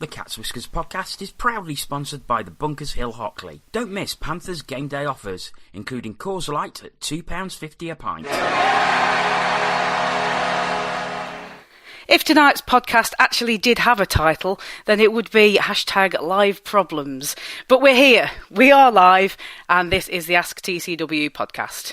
The Cat's Whiskers podcast is proudly sponsored by the Bunkers Hill Hockley. Don't miss Panthers game day offers, including Coors Light at £2.50 a pint. If tonight's podcast actually did have a title, then it would be #LiveProblems. But we're here, we are live, and this is the AskTCW podcast.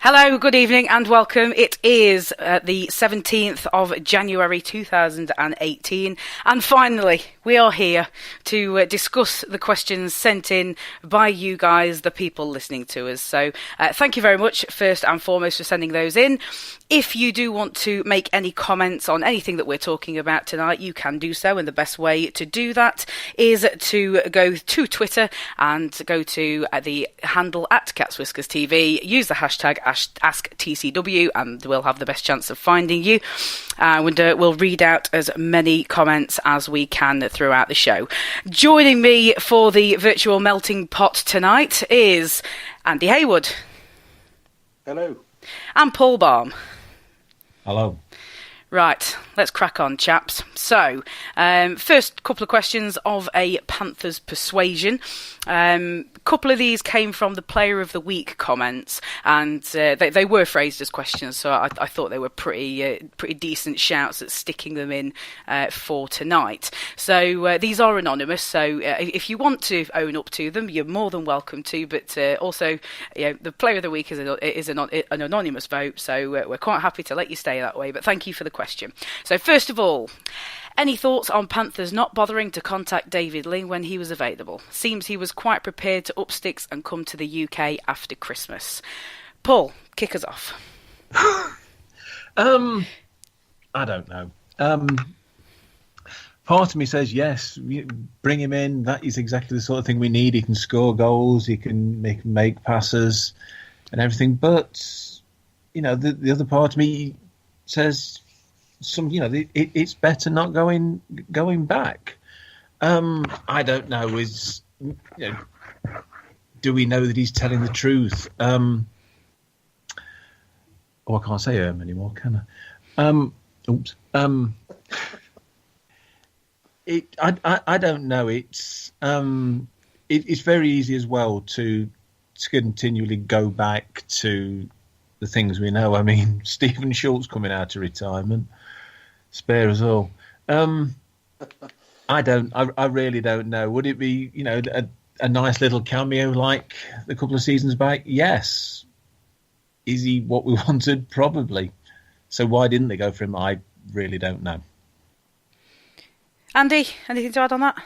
Hello, good evening and welcome. It is the 17th of January 2018 and finally we are here to discuss the questions sent in by you guys, the people listening to us. So thank you very much first and foremost for sending those in. If you do want to make any comments on anything that we're talking about tonight, you can do so, and the best way to do that is to go to Twitter and go to the handle at Cat's Whiskers TV, use the hashtag AskTCW, and we'll have the best chance of finding you. And we'll read out as many comments as we can throughout the show. Joining me for the virtual melting pot tonight is Andy Haywood. Hello. And Paul Balm. Hello. Right, let's crack on, chaps. So, first couple of questions of a Panthers persuasion. Couple of these came from the Player of the Week comments, and they were phrased as questions, so I thought they were pretty decent shouts at sticking them in for tonight. So these are anonymous, so if you want to own up to them, you're more than welcome to, but also the Player of the Week is an anonymous vote, so we're quite happy to let you stay that way, but thank you for the question. So first of all, any thoughts on Panthers not bothering to contact David Ling when he was available? Seems he was quite prepared to up sticks and come to the UK after Christmas. Paul, kick us off. I don't know. Part of me says yes, bring him in. That is exactly the sort of thing we need. He can score goals, he can make passes and everything. But, the other part of me says it's better not going back. I don't know. Do we know that he's telling the truth? I can't say anymore, can I? Oops. I don't know. It's very easy as well to continually go back to the things we know. I mean, Stephen Schultz coming out of retirement. Spare us all. I really don't know. Would it be, a nice little cameo like a couple of seasons back? Yes. Is he what we wanted? Probably. So why didn't they go for him? I really don't know. Andy, anything to add on that?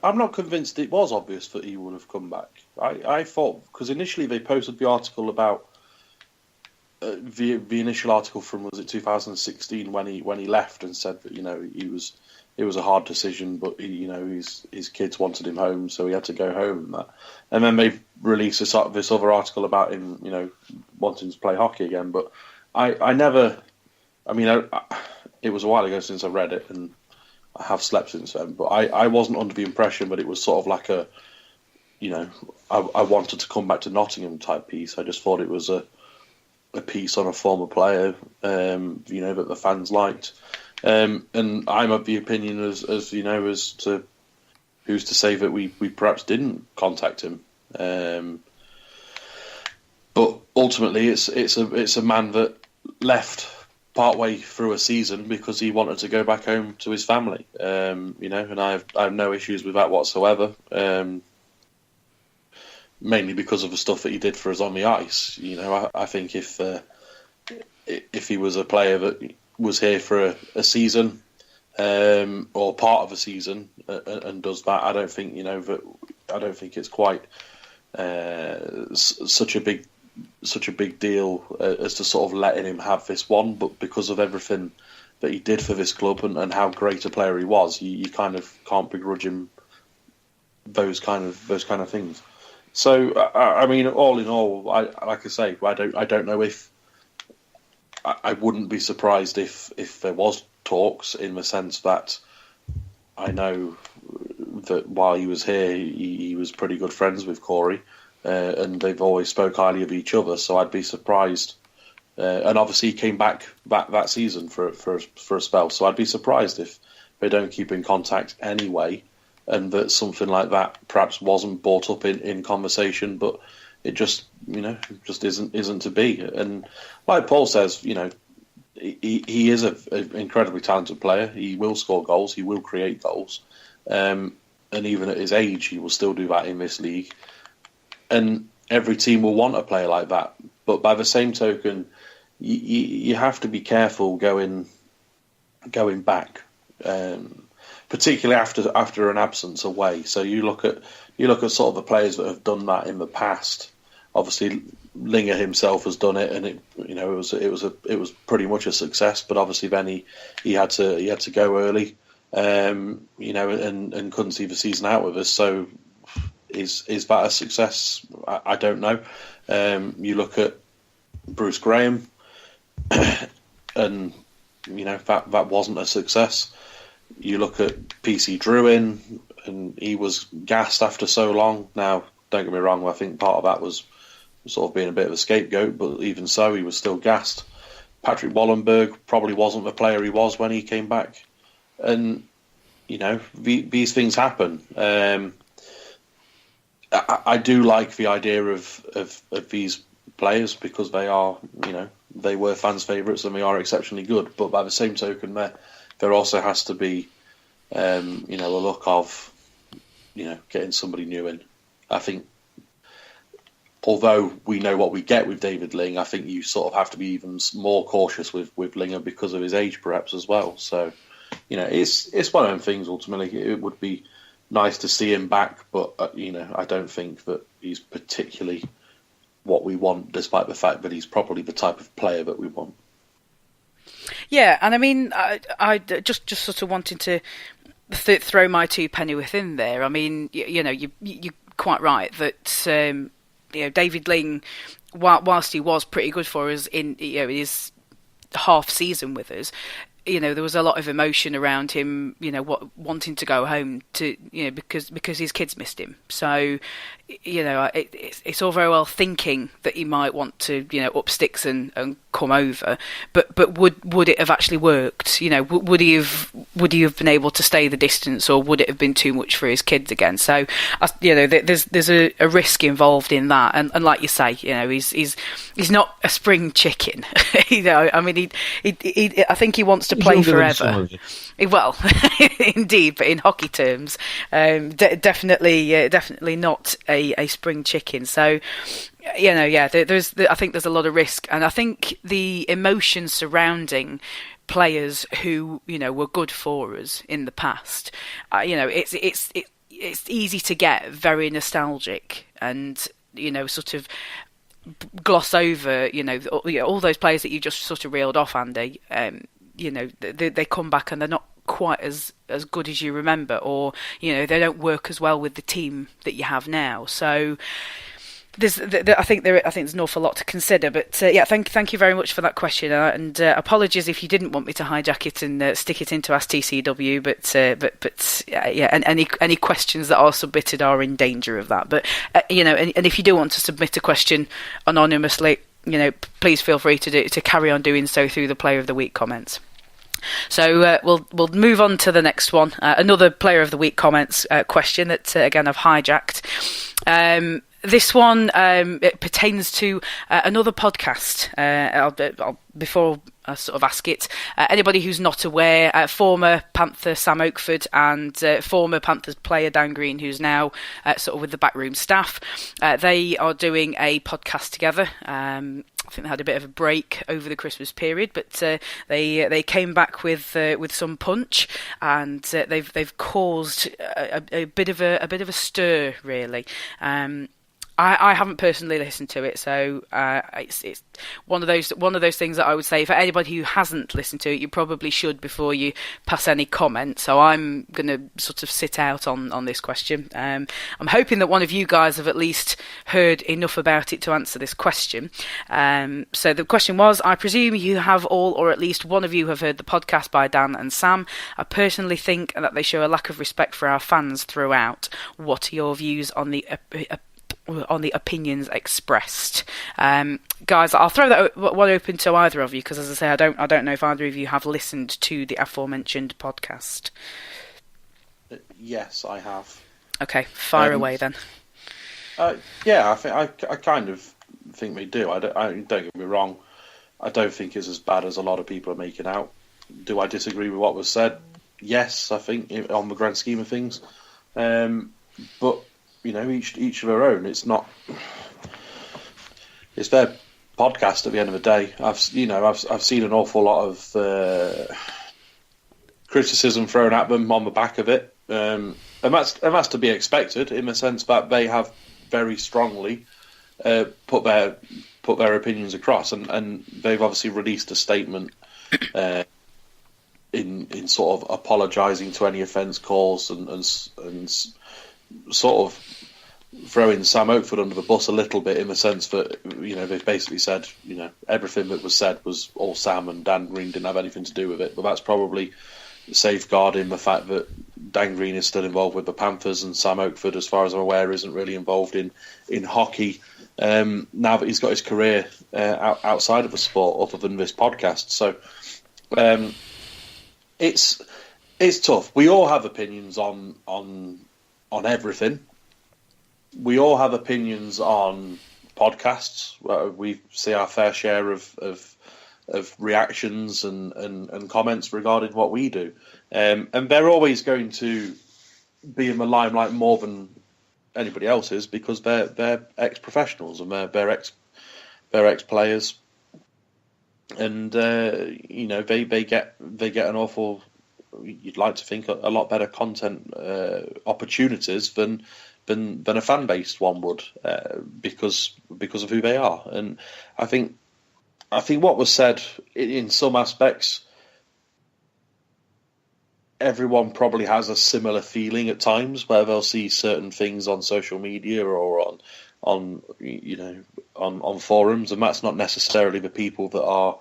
I'm not convinced it was obvious that he would have come back. I thought, because initially they posted the article about the initial article from, was it 2016, when he left and said that it was a hard decision, but his kids wanted him home, so he had to go home. And then they released this other article about him wanting to play hockey again. But it was a while ago since I read it, and I have slept since then. But I wasn't under the impression that it was sort of like a I wanted to come back to Nottingham type piece. I just thought it was a piece on a former player, that the fans liked. And I'm of the opinion as to who's to say that we perhaps didn't contact him. But ultimately it's a man that left partway through a season because he wanted to go back home to his family. And I have no issues with that whatsoever. Mainly because of the stuff that he did for us on the ice. I think if he was a player that was here for a season or part of a season and does that, I don't think it's quite such a big deal as to sort of letting him have this one. But because of everything he did for this club and how great a player he was, you kind of can't begrudge him those kind of things. So I mean, all in all, like I say, I don't know if I wouldn't be surprised if there was talks, in the sense that I know that while he was here, he was pretty good friends with Corey, and they've always spoke highly of each other. So I'd be surprised. And obviously, he came back that season for a spell. So I'd be surprised if they don't keep in contact anyway, and that something like that perhaps wasn't brought up in conversation, but it just just isn't to be. And like Paul says, he is an incredibly talented player. He will score goals. He will create goals. And even at his age, he will still do that in this league. And every team will want a player like that. But by the same token, you have to be careful going back, particularly after an absence away. So you look at sort of the players that have done that in the past. Obviously, Linger himself has done it, and it was pretty much a success. But obviously, then he had to go early, and couldn't see the season out with us. So is that a success? I don't know. You look at Bruce Graham, and that wasn't a success. You look at PC Druin, and he was gassed after so long. Now, don't get me wrong, I think part of that was sort of being a bit of a scapegoat, but even so, he was still gassed. Patrick Wallenberg probably wasn't the player he was when he came back. And, these things happen. I do like the idea of these players, because they are, they were fans' favourites and they are exceptionally good. But by the same token, there also has to be, a look of, getting somebody new in. I think, although we know what we get with David Ling, I think you sort of have to be even more cautious with Linger because of his age, perhaps, as well. So, it's one of them things. Ultimately, it would be nice to see him back, but I don't think that he's particularly what we want, despite the fact that he's probably the type of player that we want. Yeah, and I mean, I just sort of wanting to throw my two penny within there. I mean, you're quite right that David Ling, whilst he was pretty good for us in his half season with us, there was a lot of emotion around him, wanting to go home to, because his kids missed him. So, it's all very well thinking that he might want to, up sticks and come over, but would it have actually worked? Would he have been able to stay the distance, or would it have been too much for his kids again? So, there's a risk involved in that, and like you say, he's not a spring chicken. I mean, I think he wants to play forever. Well, indeed, but in hockey terms, definitely not a spring chicken. So, I think there's a lot of risk, and I think the emotion surrounding players who were good for us in the past, it's easy to get very nostalgic and sort of gloss over all those players that you just sort of reeled off, Andy. They come back and they're not quite as good as you remember, or they don't work as well with the team that you have now. So I think there's an awful lot to consider. But thank you very much for that question, and apologies if you didn't want me to hijack it and stick it into AskTCW. And any questions that are submitted are in danger of that. But and if you do want to submit a question anonymously, please feel free to carry on doing so through the Player of the Week comments. So we'll move on to the next one. Another Player of the Week comments question that again I've hijacked. This one it pertains to another podcast. Before I sort of ask it, anybody who's not aware, former Panther Sam Oakford and former Panthers player Dan Green, who's now sort of with the backroom staff, they are doing a podcast together. I think they had a bit of a break over the Christmas period, but they came back with some punch, and they've caused a bit of a stir, really. I haven't personally listened to it, so it's one of those things that I would say for anybody who hasn't listened to it, you probably should before you pass any comment. So I'm going to sort of sit out on this question. I'm hoping that one of you guys have at least heard enough about it to answer this question. So the question was, I presume you have all, or at least one of you have heard the podcast by Dan and Sam. I personally think that they show a lack of respect for our fans throughout. What are your views on the opinions expressed? Guys, I'll throw that one open to either of you, because as I say, I don't know if either of you have listened to the aforementioned podcast. Yes, I have. Okay, fire away then. Yeah, I kind of think we do. Don't get me wrong. I don't think it's as bad as a lot of people are making out. Do I disagree with what was said? Yes, I think on the grand scheme of things. But each of their own. It's their podcast at the end of the day. I've seen an awful lot of criticism thrown at them on the back of it, and that's to be expected in the sense that they have very strongly put their opinions across, and they've obviously released a statement in sort of apologising to any offence calls and sort of throwing Sam Oakford under the bus a little bit in the sense that they've basically said everything that was said was all Sam and Dan Green didn't have anything to do with it, but that's probably safeguarding the fact that Dan Green is still involved with the Panthers and Sam Oakford, as far as I'm aware, isn't really involved in hockey now that he's got his career outside of the sport other than this podcast. So it's tough. We all have opinions on everything. We all have opinions on podcasts. We see our fair share of reactions and comments regarding what we do, and they're always going to be in the limelight more than anybody else is because they're ex-professionals and they're ex-players, and they get an awful, you'd like to think, a lot better content opportunities than a fan-based one would because of who they are. And I think what was said in some aspects, everyone probably has a similar feeling at times where they'll see certain things on social media or on forums, and that's not necessarily the people that are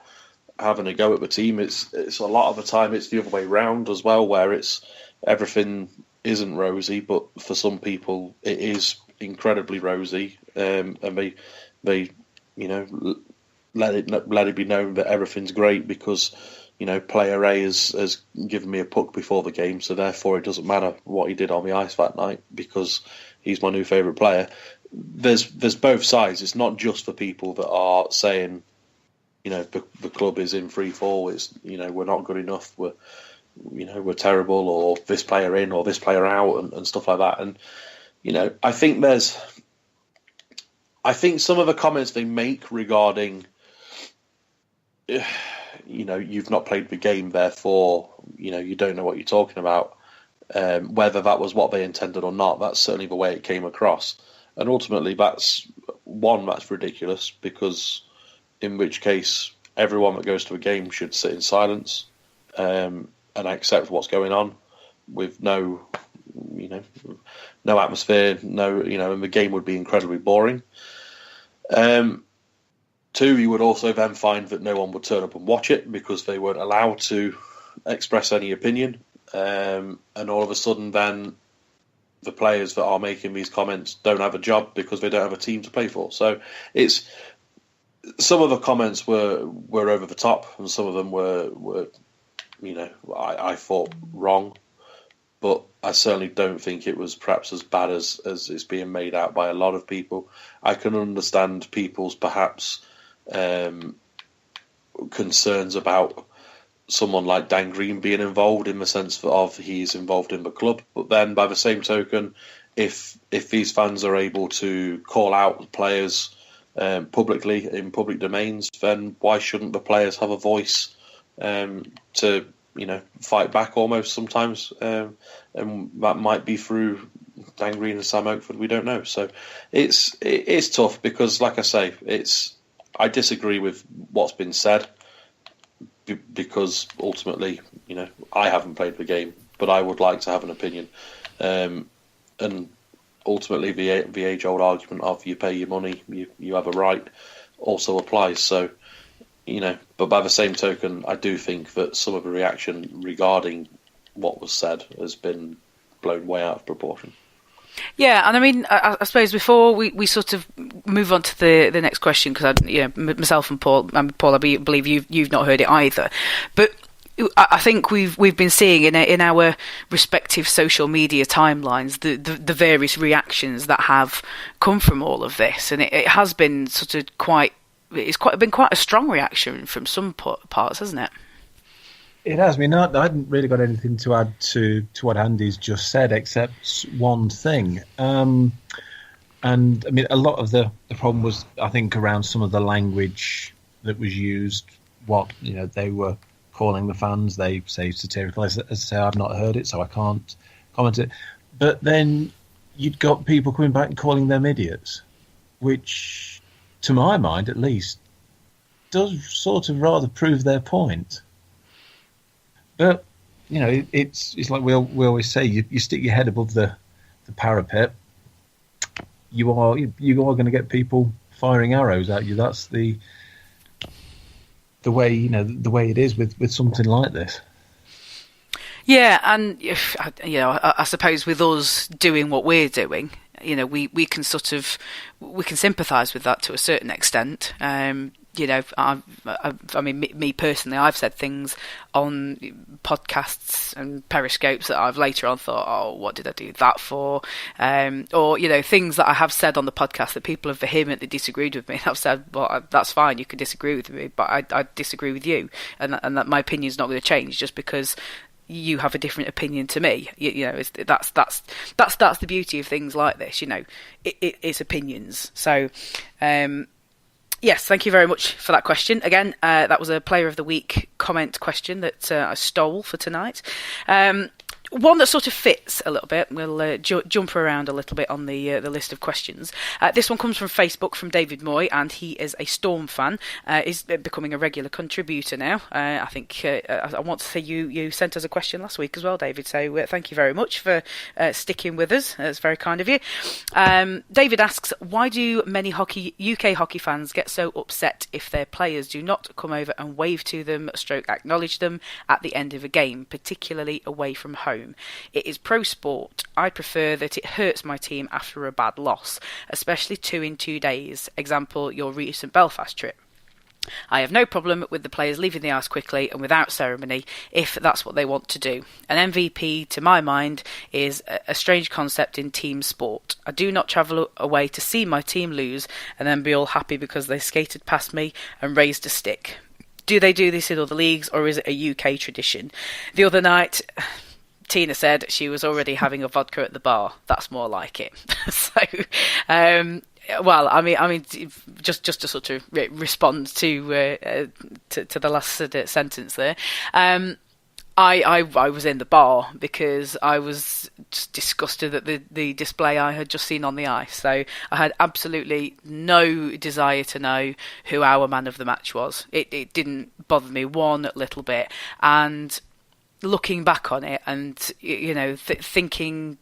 having a go at the team. It's a lot of the time it's the other way round as well, where it's everything isn't rosy, but for some people it is incredibly rosy, and they let it be known that everything's great because player A has given me a puck before the game, so therefore it doesn't matter what he did on the ice that night because he's my new favourite player. There's both sides. It's not just for people that are saying the club is in free fall. It's we're not good enough. We're terrible, or this player in or this player out, and stuff like that. And I think some of the comments they make regarding you've not played the game, therefore you don't know what you're talking about, whether that was what they intended or not, that's certainly the way it came across. And ultimately that's ridiculous, because in which case everyone that goes to a game should sit in silence and accept what's going on with no atmosphere, and the game would be incredibly boring. Two, you would also then find that no one would turn up and watch it because they weren't allowed to express any opinion. And all of a sudden then the players that are making these comments don't have a job because they don't have a team to play for. So some of the comments were over the top, and some of them were I thought wrong, but I certainly don't think it was perhaps as bad as it's being made out by a lot of people. I can understand people's perhaps concerns about someone like Dan Green being involved, in the sense of he's involved in the club, but then by the same token, if these fans are able to call out players publicly in public domains, then why shouldn't the players have a voice to fight back almost sometimes, and that might be through Dan Green and Sam Oakford, we don't know. So it's tough because, like I say, I disagree with what's been said because ultimately, I haven't played the game, but I would like to have an opinion. And ultimately, the age-old argument of you pay your money, you have a right, also applies. So, but by the same token, I do think that some of the reaction regarding what was said has been blown way out of proportion. Yeah, and I mean, I suppose before we sort of move on to the next question, because myself and Paul, I believe you've not heard it either, but I think we've been seeing in our respective social media timelines the various reactions that have come from all of this, and it has been sort of been quite a strong reaction from some parts, hasn't it? It has. I mean, I hadn't really got anything to add to what Andy's just said, except one thing. And I mean, a lot of the problem was, I think, around some of the language that was used. What they were calling the fans. They say satirical. As I say, I've not heard it, so I can't comment it. But then you'd got people coming back and calling them idiots, which, to my mind at least, does sort of rather prove their point. But it's like we always say: you stick your head above the parapet, you are going to get people firing arrows at you. That's the way the way it is with something like this. Yeah, and I suppose with us doing what we're doing, we can sympathise with that to a certain extent. I mean, me personally, I've said things on podcasts and periscopes that I've later on thought, oh, what did I do that for? Or, things that I have said on the podcast that people have vehemently disagreed with me. And I've said, well, that's fine, you can disagree with me, but I disagree with you. And that my opinion's not going to change just because you have a different opinion to me. That's the beauty of things like this. It's opinions. So, yes, thank you very much for that question. Again, that was a Player of the Week comment question that I stole for tonight. One that sort of fits a little bit. We'll jump around a little bit on the list of questions. This one comes from Facebook from David Moy, and he is a Storm fan. Is becoming a regular contributor now. I think I want to say you sent us a question last week as well, David. So thank you very much for sticking with us. That's very kind of you. David asks, why do many UK hockey fans get so upset if their players do not come over and wave to them, / acknowledge them at the end of a game, particularly away from home? It is pro sport. I prefer that it hurts my team after a bad loss, especially 2 in 2 days. Example, your recent Belfast trip. I have no problem with the players leaving the ice quickly and without ceremony if that's what they want to do. An MVP, to my mind, is a strange concept in team sport. I do not travel away to see my team lose and then be all happy because they skated past me and raised a stick. Do they do this in other leagues, or is it a UK tradition? The other night, Tina said she was already having a vodka at the bar. That's more like it. So, well, I mean, just to sort of respond to the last sentence there. I was in the bar because I was just disgusted at the display I had just seen on the ice. So I had absolutely no desire to know who our man of the match was. It didn't bother me one little bit. And looking back on it and, thinking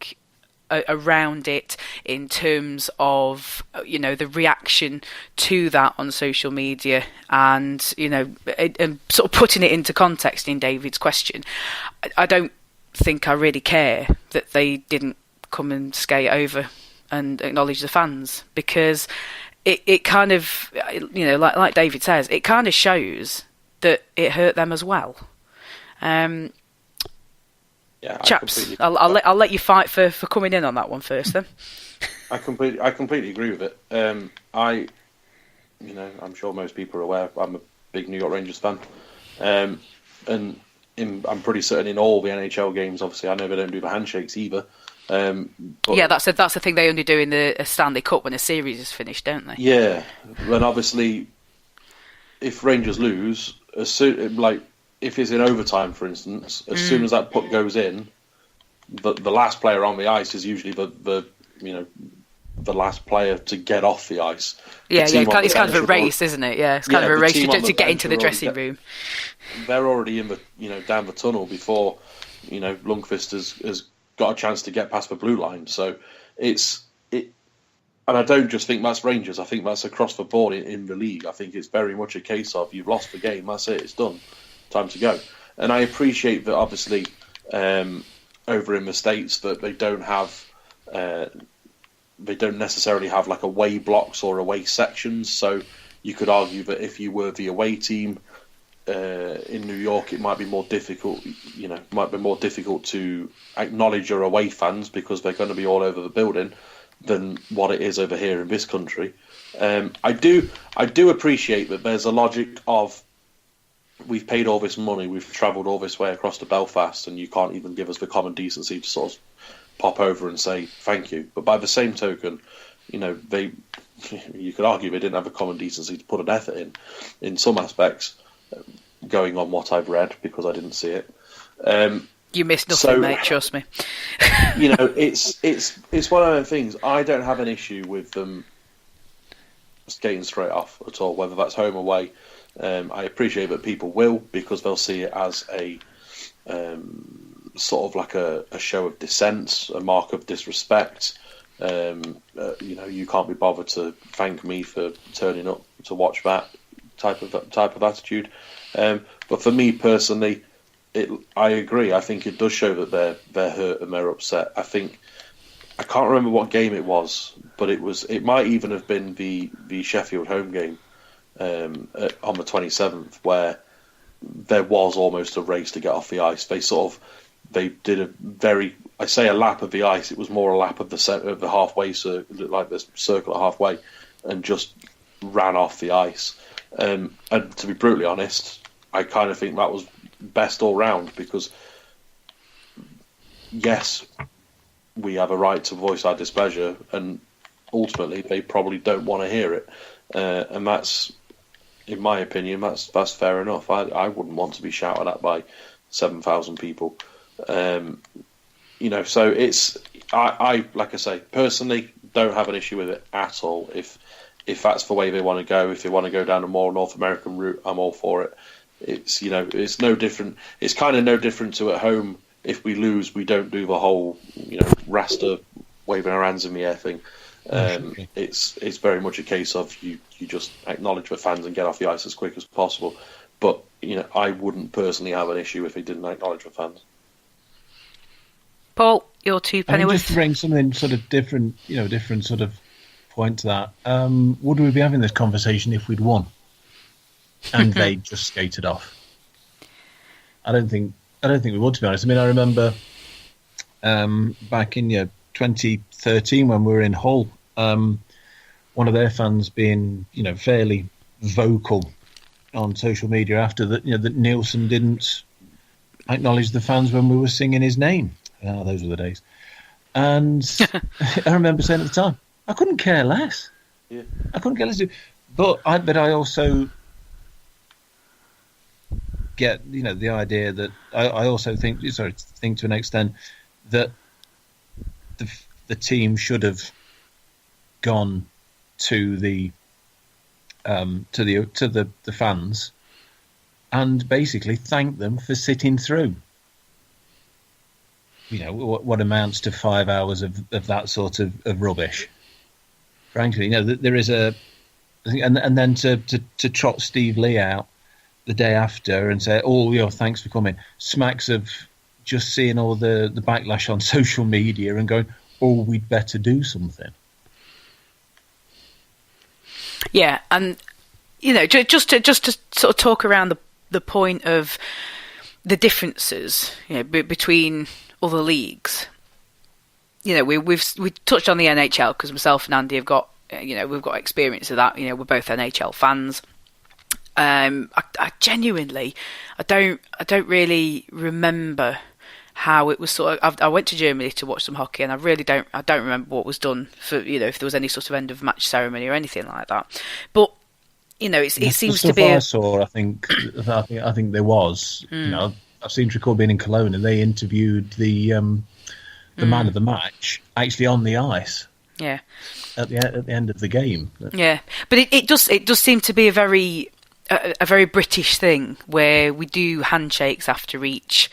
around it in terms of, the reaction to that on social media and, and sort of putting it into context in David's question, I don't think I really care that they didn't come and skate over and acknowledge the fans, because it kind of, like David says, it kind of shows that it hurt them as well. Yeah, chaps, I'll let you fight for coming in on that one first, then. I completely agree with it. I'm sure most people are aware I'm a big New York Rangers fan, and I'm pretty certain in all the NHL games. Obviously, I know they don't do the handshakes either. But yeah, that's the thing they only do in the Stanley Cup when a series is finished, don't they? Yeah, and obviously, if Rangers lose, if it's in overtime, for instance, as soon as that puck goes in, the last player on the ice is usually the last player to get off the ice. Yeah, it's kind of a race, isn't it? Yeah, it's kind of a race to get into the dressing room. They're already in the down the tunnel before Lundqvist has got a chance to get past the blue line. So and I don't just think that's Rangers. I think that's across the board in the league. I think it's very much a case of you've lost the game. That's it. It's done. Time to go. And I appreciate that, obviously, over in the States, that they don't necessarily have like away blocks or away sections. So you could argue that if you were the away team in New York, it might be more difficult. Might be more difficult to acknowledge your away fans because they're going to be all over the building than what it is over here in this country. I do appreciate that there's a logic of, we've paid all this money, we've travelled all this way across to Belfast, and you can't even give us the common decency to sort of pop over and say thank you. But by the same token, you could argue they didn't have the common decency to put an effort in some aspects, going on what I've read, because I didn't see it. You missed nothing, mate, trust me. It's one of those things. I don't have an issue with them skating straight off at all, whether that's home or away. I appreciate that people will, because they'll see it as a sort of like a show of dissent, a mark of disrespect. You can't be bothered to thank me for turning up to watch that type of attitude. But for me personally, I agree. I think it does show that they're hurt and they're upset. I can't remember what game it was, but it might even have been the Sheffield home game on the 27th, where there was almost a race to get off the ice. They did a lap of the ice. It was more a lap of the halfway circle, like this circle at halfway, and just ran off the ice. And to be brutally honest, I kind of think that was best all round, because yes, we have a right to voice our displeasure, and ultimately they probably don't want to hear it, and that's, in my opinion, that's fair enough. I wouldn't want to be shouted at by 7,000 people, so it's I like I say, personally don't have an issue with it at all. If that's the way they want to go, if they want to go down a more North American route, I'm all for it. It's it's no different. It's kind of no different to at home. If we lose, we don't do the whole Rasta waving our hands in the air thing. It's very much a case of you just acknowledge the fans and get off the ice as quick as possible. But I wouldn't personally have an issue if they didn't acknowledge the fans. Paul, your two pennyworth. Just to bring something sort of different, different sort of point to that. Would we be having this conversation if we'd won and they just skated off? I don't think we would, to be honest. I mean, I remember back in 2013 when we were in Hull, one of their fans being fairly vocal on social media after that, that Nielsen didn't acknowledge the fans when we were singing his name. Oh, those were the days. And I remember saying at the time, I couldn't care less. Yeah. I couldn't care less. But I also get the idea that I also think to an extent that the team should have gone to the fans and basically thanked them for sitting through what amounts to 5 hours of that sort of rubbish. Frankly, there is and then to trot Steve Lee out the day after and say, thanks for coming, smacks of just seeing all the backlash on social media and going, we'd better do something. Yeah, and just to sort of talk around the point of the differences between other leagues. We've touched on the NHL because myself and Andy have got we've got experience of that. We're both NHL fans. I genuinely, I don't really remember how it was sort of. I went to Germany to watch some hockey, and I don't remember what was done for if there was any sort of end of match ceremony or anything like that. But it seems to be. I saw. I think there was. I've seen recall being in Cologne, and they interviewed the the man of the match actually on the ice. Yeah. At the end of the game. Yeah, but it does seem to be a very British thing where we do handshakes after each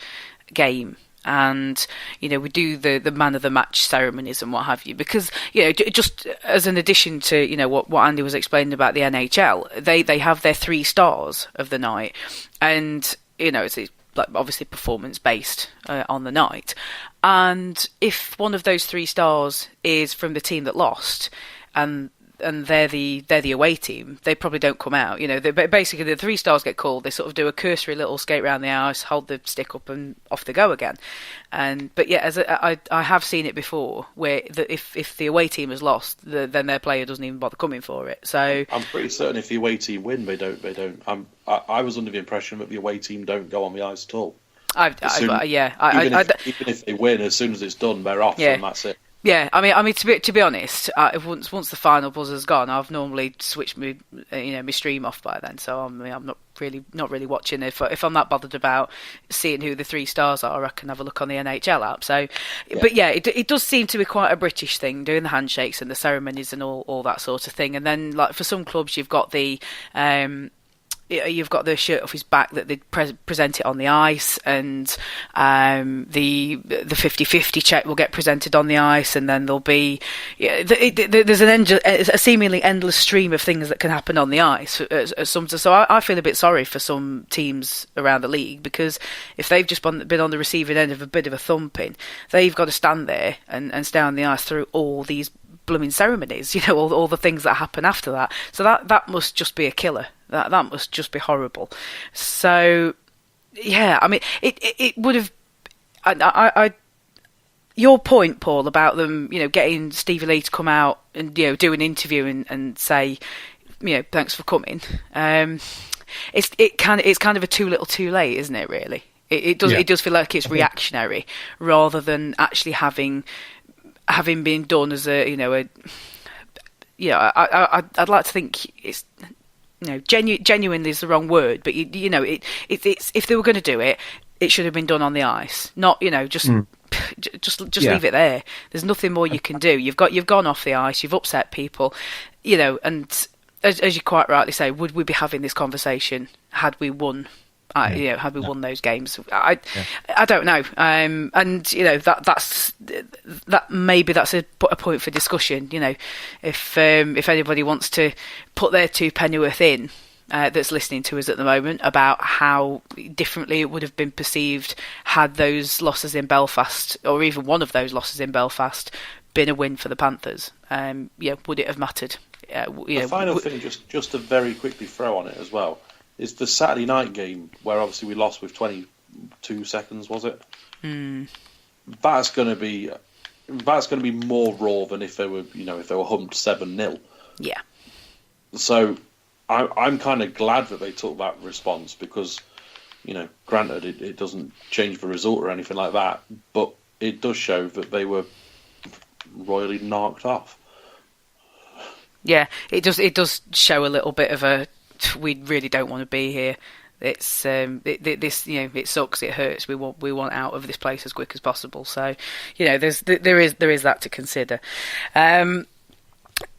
game. And, you know, we do the man of the match ceremonies and what have you, because, you know, just as an addition to, you know, what Andy was explaining about the NHL, they have their 3 stars of the night, and, you know, it's like obviously performance based on the night. And if one of those 3 stars is from the team that lost, and they're the away team, they probably don't come out. You know, basically the 3 stars get called. They sort of do a cursory little skate around the ice, hold the stick up, and off they go again. But yeah, I have seen it before, where if the away team has lost, then their player doesn't even bother coming for it. So I'm pretty certain if the away team win, they don't. I was under the impression that the away team don't go on the ice at all. Even if they win, as soon as it's done, they're off, and that's it. Yeah, I mean, to be honest, once the final buzzer's gone, I've normally switched my stream off by then. So I'm not really watching. If I'm that bothered about seeing who the 3 stars are, I can have a look on the NHL app. So, yeah. But yeah, it does seem to be quite a British thing, doing the handshakes and the ceremonies and all that sort of thing. And then, like, for some clubs, you've got the shirt off his back that they present it on the ice, and the 50-50 check will get presented on the ice, and then there'll be there's a seemingly endless stream of things that can happen on the ice. So I feel a bit sorry for some teams around the league, because if they've just been on the receiving end of a bit of a thumping, they've got to stand there and stay on the ice through all these blooming ceremonies, you know, all the things that happen after that. So that must just be a killer. That must just be horrible. So, yeah, I mean, it would have. Your point, Paul, about them, you know, getting Stevie Lee to come out and, you know, do an interview and say, you know, thanks for coming. It's kind of a too little, too late, isn't it? Really, it does feel like it's reactionary rather than actually having been done as I'd like to think it's. You know, genuinely is the wrong word, but you know, it's if they were going to do it, it should have been done on the ice, not, you know, just leave it there. There's nothing more you can do. You've gone off the ice, you've upset people, you know, and as you quite rightly say, would we be having this conversation had we won? Won those games? I don't know. And you know, that's maybe that's a point for discussion. You know, if anybody wants to put their 2 pennyworth in, that's listening to us at the moment, about how differently it would have been perceived had those losses in Belfast, or even one of those losses in Belfast, been a win for the Panthers. Would it have mattered? The final thing, just to very quickly throw on it as well, is the Saturday night game where obviously we lost with 22 seconds, was it? That's going to be more raw than if they were humped 7-0. Yeah. So I'm kind of glad that they took that response, because, you know, granted it doesn't change the result or anything like that, but it does show that they were royally knocked off. Yeah, it does show a little bit of a, we really don't want to be here. It's this, you know, it sucks, it hurts. We want out of this place as quick as possible. So, you know, there is that to consider. Thank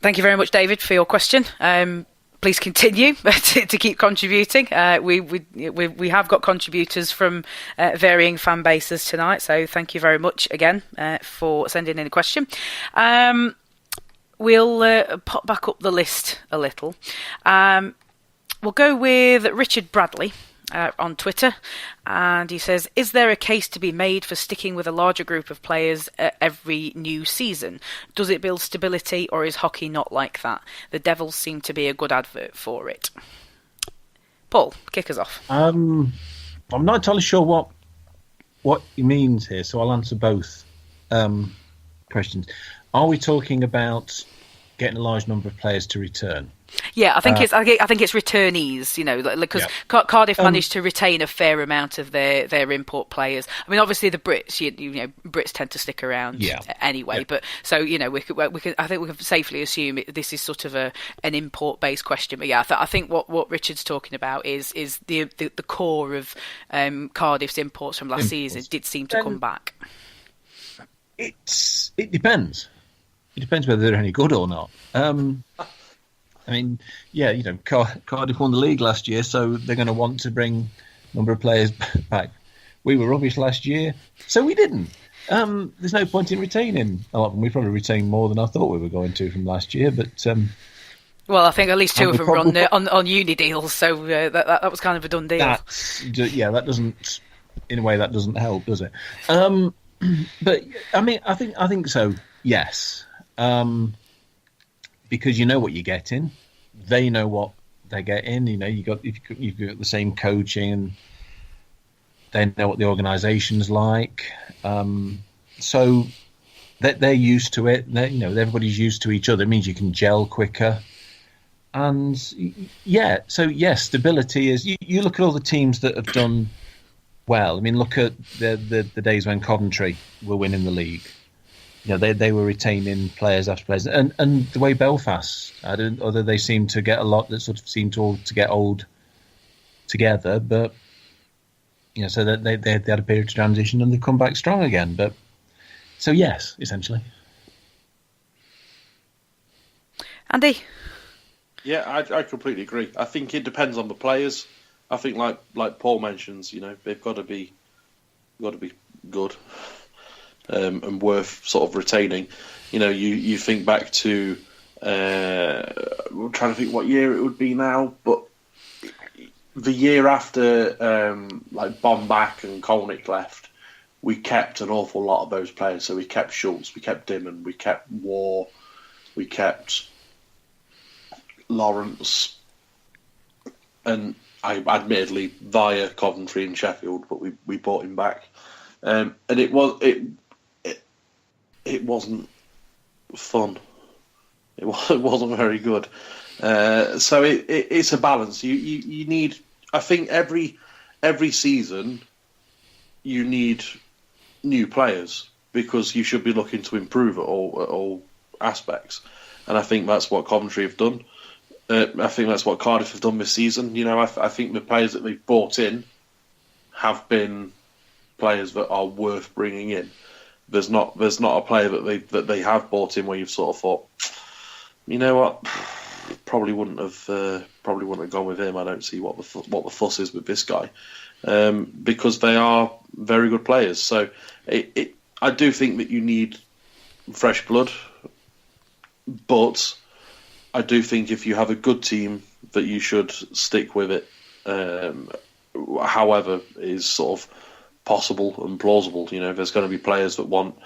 you very much, David, for your question. Please continue to keep contributing. We have got contributors from varying fan bases tonight, so thank you very much again for sending in a question. We'll pop back up the list a little. We'll go with Richard Bradley on Twitter, and he says, is there a case to be made for sticking with a larger group of players every new season? Does it build stability, or is hockey not like that? The Devils seem to be a good advert for it. Paul, kick us off. I'm not entirely sure what he means here, so I'll answer both questions. Are we talking about getting a large number of players to return? Yeah, I think it's returnees. You know, because Cardiff managed to retain a fair amount of their import players. I mean, obviously the Brits, you know, Brits tend to stick around anyway. Yeah. But so, you know, we could I think we can safely assume this is sort of an import based question. But yeah, I think what Richard's talking about is the core of Cardiff's imports from last season did seem to come back. It depends. It depends whether they're any good or not. I mean, yeah, Cardiff won the league last year, so they're going to want to bring a number of players back. We were rubbish last year, so we didn't. There's no point in retaining a lot of them. We probably retained more than I thought we were going to from last year, but... well, I think at least two of them were on uni deals, so that was kind of a done deal. That doesn't... In a way, that doesn't help, does it? But, I mean, I think so, yes. Because you know what you're getting. They know what they're getting. You've got the same coaching, and they know what the organisation's like. So they're used to it. Everybody's used to each other. It means you can gel quicker. And yeah, so yes, stability is. You look at all the teams that have done well. I mean, look at the days when Coventry were winning the league. They were retaining players after players, and the way Belfast, although they seem to get a lot that sort of seem to get old together, but so that they had a period of transition and they've come back strong again. But so yes, essentially. Andy? Yeah, I completely agree. I think it depends on the players. I think like Paul mentions, they've got to be good. And worth sort of retaining. You think back to I'm trying to think what year it would be now, but the year after like Bombach and Kolnick left, we kept an awful lot of those players. So we kept Schultz, we kept Dimon, we kept War, we kept Lawrence, and I admittedly via Coventry and Sheffield, but we bought him back, and it wasn't fun. It wasn't very good. So it's a balance. You need. I think every season you need new players because you should be looking to improve at all aspects. And I think that's what Coventry have done. I think that's what Cardiff have done this season. I think the players that they've brought in have been players that are worth bringing in. There's not a player that they have bought in where you've sort of thought, you know what, probably wouldn't have gone with him. I don't see what the fuss is with this guy, because they are very good players. So I do think that you need fresh blood, but I do think if you have a good team that you should stick with it. However, is sort of possible and plausible. There's going to be players that want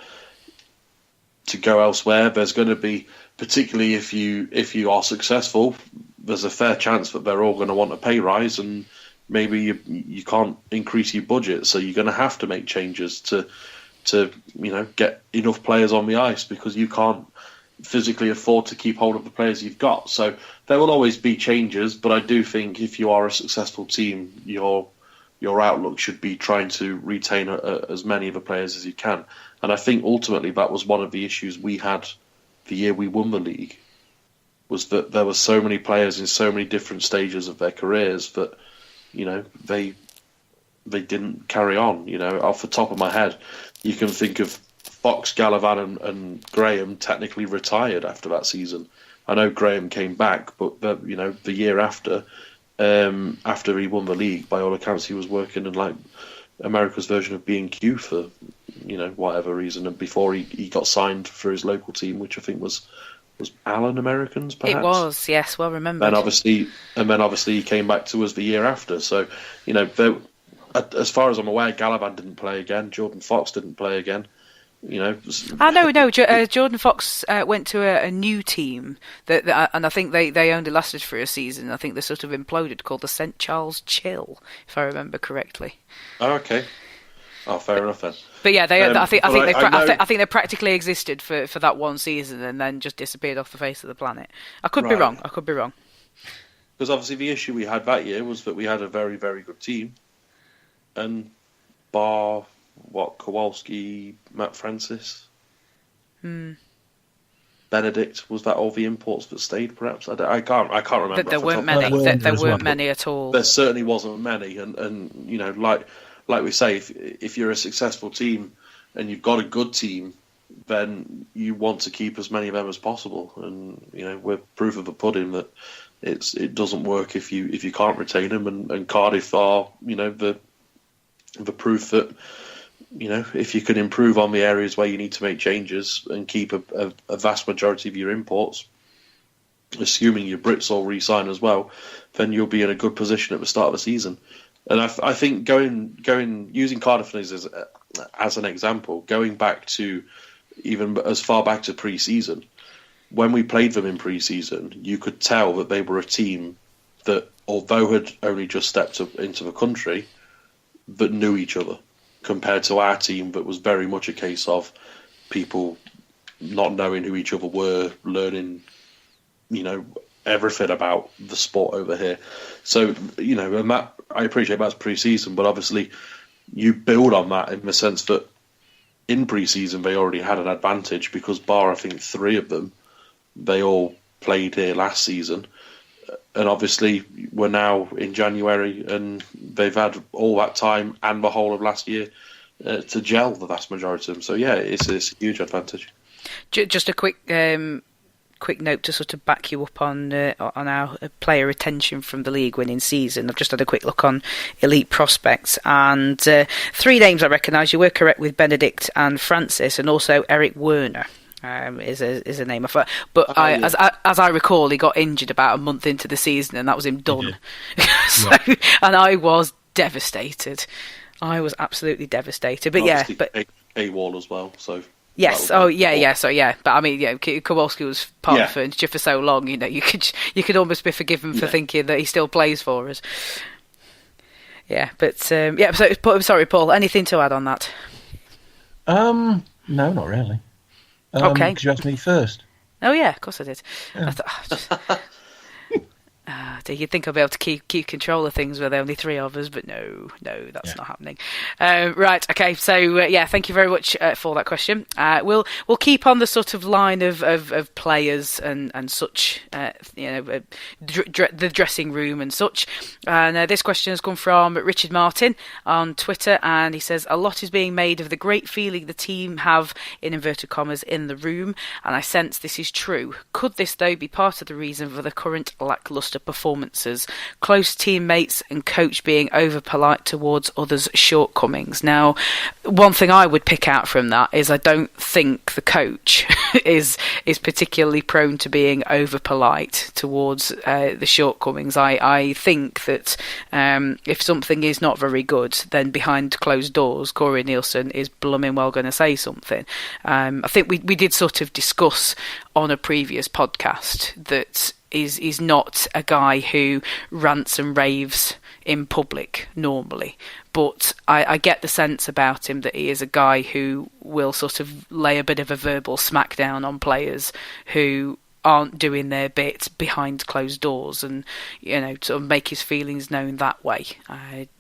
to go elsewhere. There's going to be, particularly if you are successful, there's a fair chance that they're all going to want a pay rise, and maybe you can't increase your budget, so you're going to have to make changes to get enough players on the ice, because you can't physically afford to keep hold of the players you've got. So there will always be changes, but I do think if you are a successful team, your outlook should be trying to retain as many of the players as you can. And I think ultimately that was one of the issues we had the year we won the league, was that there were so many players in so many different stages of their careers that, they didn't carry on. Off the top of my head, you can think of Fox, Gallivan and Graham technically retired after that season. I know Graham came back, but the year after he won the league, by all accounts, he was working in like America's version of B&Q for whatever reason, and before he got signed for his local team, which I think was Allen Americans, perhaps. It was, yes, well remembered. And then obviously he came back to us the year after. So as far as I'm aware, Gallivan didn't play again. Jordan Fox didn't play again. No. Jordan Fox went to a new team and I think they only lasted for a season. I think they sort of imploded, called the St. Charles Chill, if I remember correctly. Oh, okay. Oh, fair enough then. But yeah, I think they practically existed for that one season and then just disappeared off the face of the planet. I could be wrong. Because obviously the issue we had that year was that we had a very, very good team, and bar Kowalski, Matt Francis, Benedict, was that all the imports that stayed? Perhaps I can't remember. But there weren't many. There weren't many at all. There certainly wasn't many, and like we say, if you're a successful team and you've got a good team, then you want to keep as many of them as possible. And we're proof of the pudding that it doesn't work if you can't retain them. And Cardiff are the proof that if you can improve on the areas where you need to make changes and keep a vast majority of your imports, assuming your Brits all re-sign as well, then you'll be in a good position at the start of the season. And I think using Cardiff as an example, going back to even as far back to pre-season, when we played them in pre-season, you could tell that they were a team that, although had only just stepped up into the country, that knew each other, compared to our team that was very much a case of people not knowing who each other were, learning, everything about the sport over here. So, and that, I appreciate that's pre-season, but obviously you build on that in the sense that in pre-season they already had an advantage because bar, I think, 3 of them, they all played here last season. And obviously we're now in January and they've had all that time and the whole of last year to gel, the vast majority of them. So, yeah, it's a huge advantage. Just a quick note to sort of back you up on our player retention from the league winning season. I've just had a quick look on elite prospects, and 3 names I recognise. You were correct with Benedict and Francis, and also Eric Werner. Is a name I thought, but as I recall, he got injured about a month into the season, and that was him done. And I was devastated. I was absolutely devastated. But obviously, but AWOL as well. So yes, but I mean, Kowalski was part of the furniture for so long. You could almost be forgiven for thinking that he still plays for us. Yeah, but So sorry, Paul. Anything to add on that? No, not really. Okay. Because you asked me first. Oh yeah, of course I did. Yeah. I thought, do you think I'll be able to keep control of things with only 3 of us? But no, that's not happening. Right, okay. So thank you very much for that question. We'll keep on the sort of line of players and such. The dressing room and such. And this question has come from Richard Martin on Twitter, and he says a lot is being made of the great feeling the team have, in inverted commas, in the room, and I sense this is true. Could this though be part of the reason for the current lacklustre performances, close teammates and coach being over polite towards others' shortcomings? Now, one thing I would pick out from that is I don't think the coach is particularly prone to being over polite towards the shortcomings. I think that if something is not very good, then behind closed doors, Corey Nielsen is blooming well going to say something. I think we did sort of discuss on a previous podcast that is not a guy who rants and raves in public normally, but I get the sense about him that he is a guy who will sort of lay a bit of a verbal smackdown on players who aren't doing their bit behind closed doors, and sort of make his feelings known that way.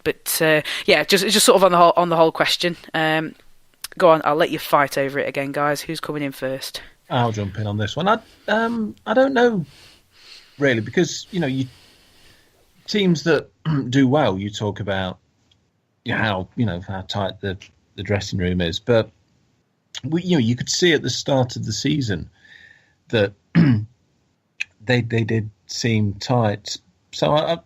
Just sort of on the whole question. Go on, I'll let you fight over it again, guys. Who's coming in first? I'll jump in on this one. I don't know really, because you teams that do well, you talk about how tight the dressing room is, but you could see at the start of the season that they did seem tight. So,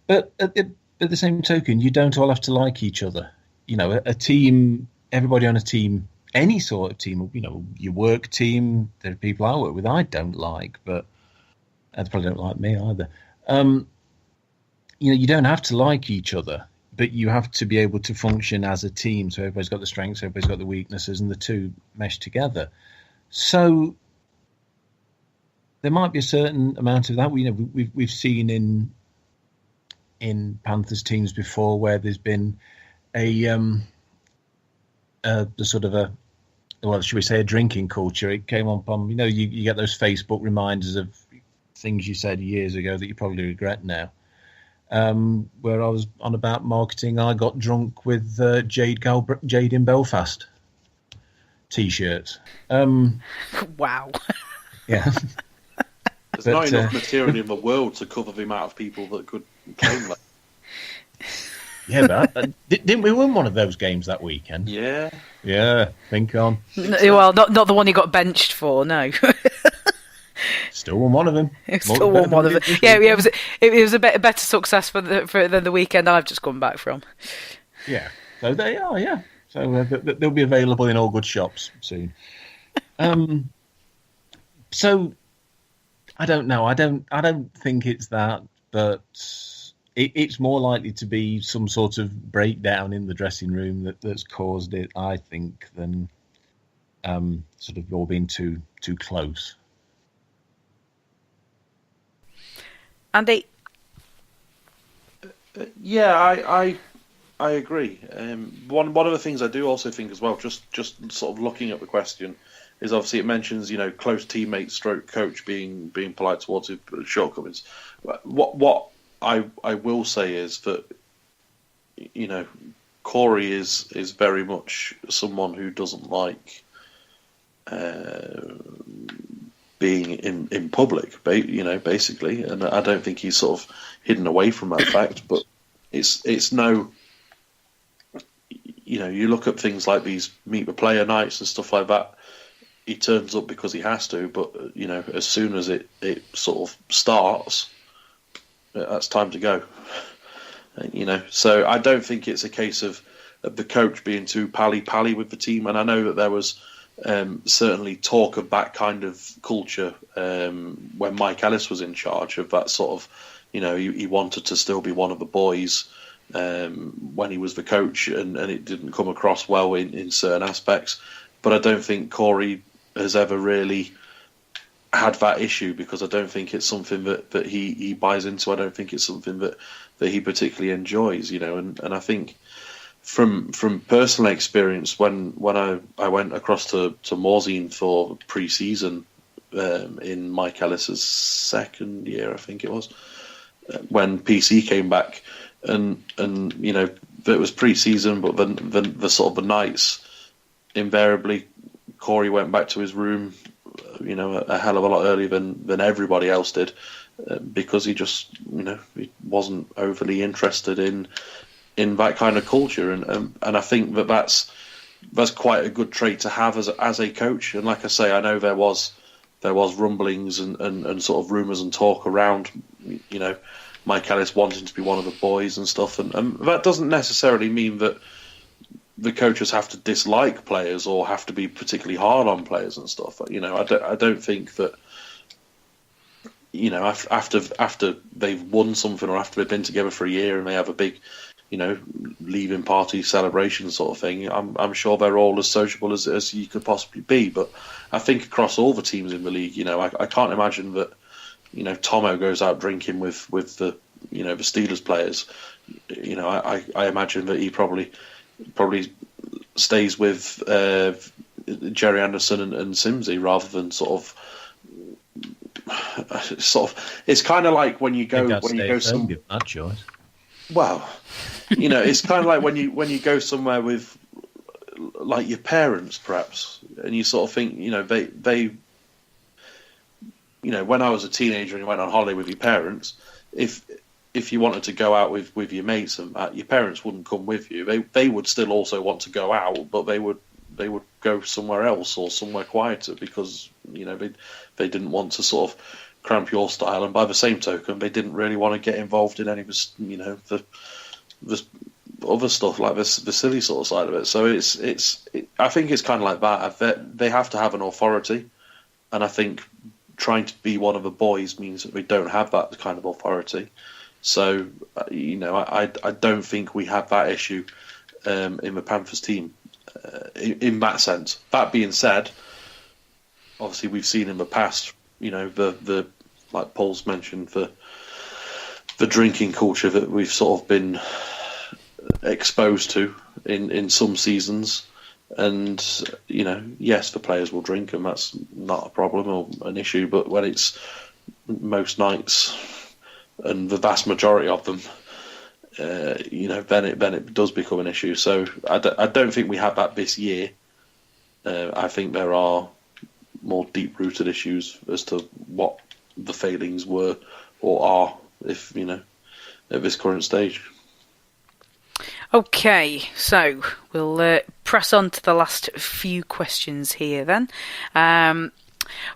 but at the same token, you don't all have to like each other. A team, everybody on a team, any sort of team, your work team. There are people I work with I don't like, but they probably don't like me either. You don't have to like each other, but you have to be able to function as a team. So everybody's got the strengths, everybody's got the weaknesses, and the two mesh together. So there might be a certain amount of that. We've seen in Panthers teams before where there's been a should we say a drinking culture. It came on, you get those Facebook reminders of things you said years ago that you probably regret now. Where I was on about marketing, I got drunk with Jade in Belfast T-shirts. Wow. Yeah. There's not enough material in the world to cover the amount of people that could claim that. Yeah, but didn't we win one of those games that weekend? Yeah. Yeah, think on. Well, not the one he got benched for, no. Still won one of them. Still won one of them. Yeah, it was a better success than the weekend I've just come back from. Yeah, so they are, yeah. So they'll be available in all good shops soon. So I don't know. I don't think it's that, but it's more likely to be some sort of breakdown in the dressing room that's caused it, I think, than sort of all being too close. Andy? Yeah, I agree. One of the things I do also think as well, just sort of looking at the question, is obviously it mentions, you know, close teammate stroke coach being polite towards his shortcomings. What I will say is that, you know, Corey is very much someone who doesn't like being in public, you know, basically, and I don't think he's sort of hidden away from that fact. But it's no, you know, you look at things like these meet the player nights and stuff like that. He turns up because he has to, but you know, as soon as it sort of starts, that's time to go. You know, so I don't think it's a case of the coach being too pally with the team. And I know that there was certainly talk of that kind of culture when Mike Ellis was in charge of that sort of, you know, he wanted to still be one of the boys when he was the coach, and it didn't come across well in certain aspects. But I don't think Corey has ever really had that issue, because I don't think it's something that he buys into. I don't think it's something that he particularly enjoys, you know. And I think from personal experience, when I went across to Morzine for pre-season in Mike Ellis's second year, I think it was, when PC came back, and you know, it was pre-season, but then the sort of the nights, invariably Corey went back to his room, you know, a hell of a lot earlier than everybody else did, because he just, you know, he wasn't overly interested in that kind of culture, and I think that's quite a good trait to have as a coach. And like I say, I know there was rumblings and sort of rumours and talk around, you know, Mike Ellis wanting to be one of the boys and stuff, and that doesn't necessarily mean that the coaches have to dislike players or have to be particularly hard on players and stuff. You know, I don't think that, you know, after they've won something, or after they've been together for a year and they have a big, you know, leaving party celebration sort of thing, I'm sure they're all as sociable as you could possibly be. But I think across all the teams in the league, you know, I can't imagine that, you know, Tomo goes out drinking with the, you know, the Steelers players. You know, I imagine that he probably stays with Jerry Anderson and Simsy, rather than sort of. It's kind of like when you go some. That choice. Well, you know, it's kind of like when you go somewhere with, like, your parents, perhaps, and you sort of think, you know, they you know, when I was a teenager and you went on holiday with your parents, if you wanted to go out with your mates and that, your parents wouldn't come with you. They would still also want to go out, but they would go somewhere else or somewhere quieter, because, you know, they didn't want to sort of cramp your style, and by the same token, they didn't really want to get involved in any of this, you know, the other stuff, like this, the silly sort of side of it. So I think it's kind of like that. They have to have an authority, and I think trying to be one of the boys means that we don't have that kind of authority. So, you know, I don't think we have that issue in the Panthers team in that sense. That being said, obviously we've seen in the past, you know, the like Paul's mentioned, the drinking culture that we've sort of been exposed to in some seasons. And, you know, yes, the players will drink, and that's not a problem or an issue, but when it's most nights and the vast majority of them, you know, then it does become an issue. So I don't think we have that this year. I think there are more deep-rooted issues as to what the failings were or are, if, you know, at this current stage. Okay, so we'll press on to the last few questions here then.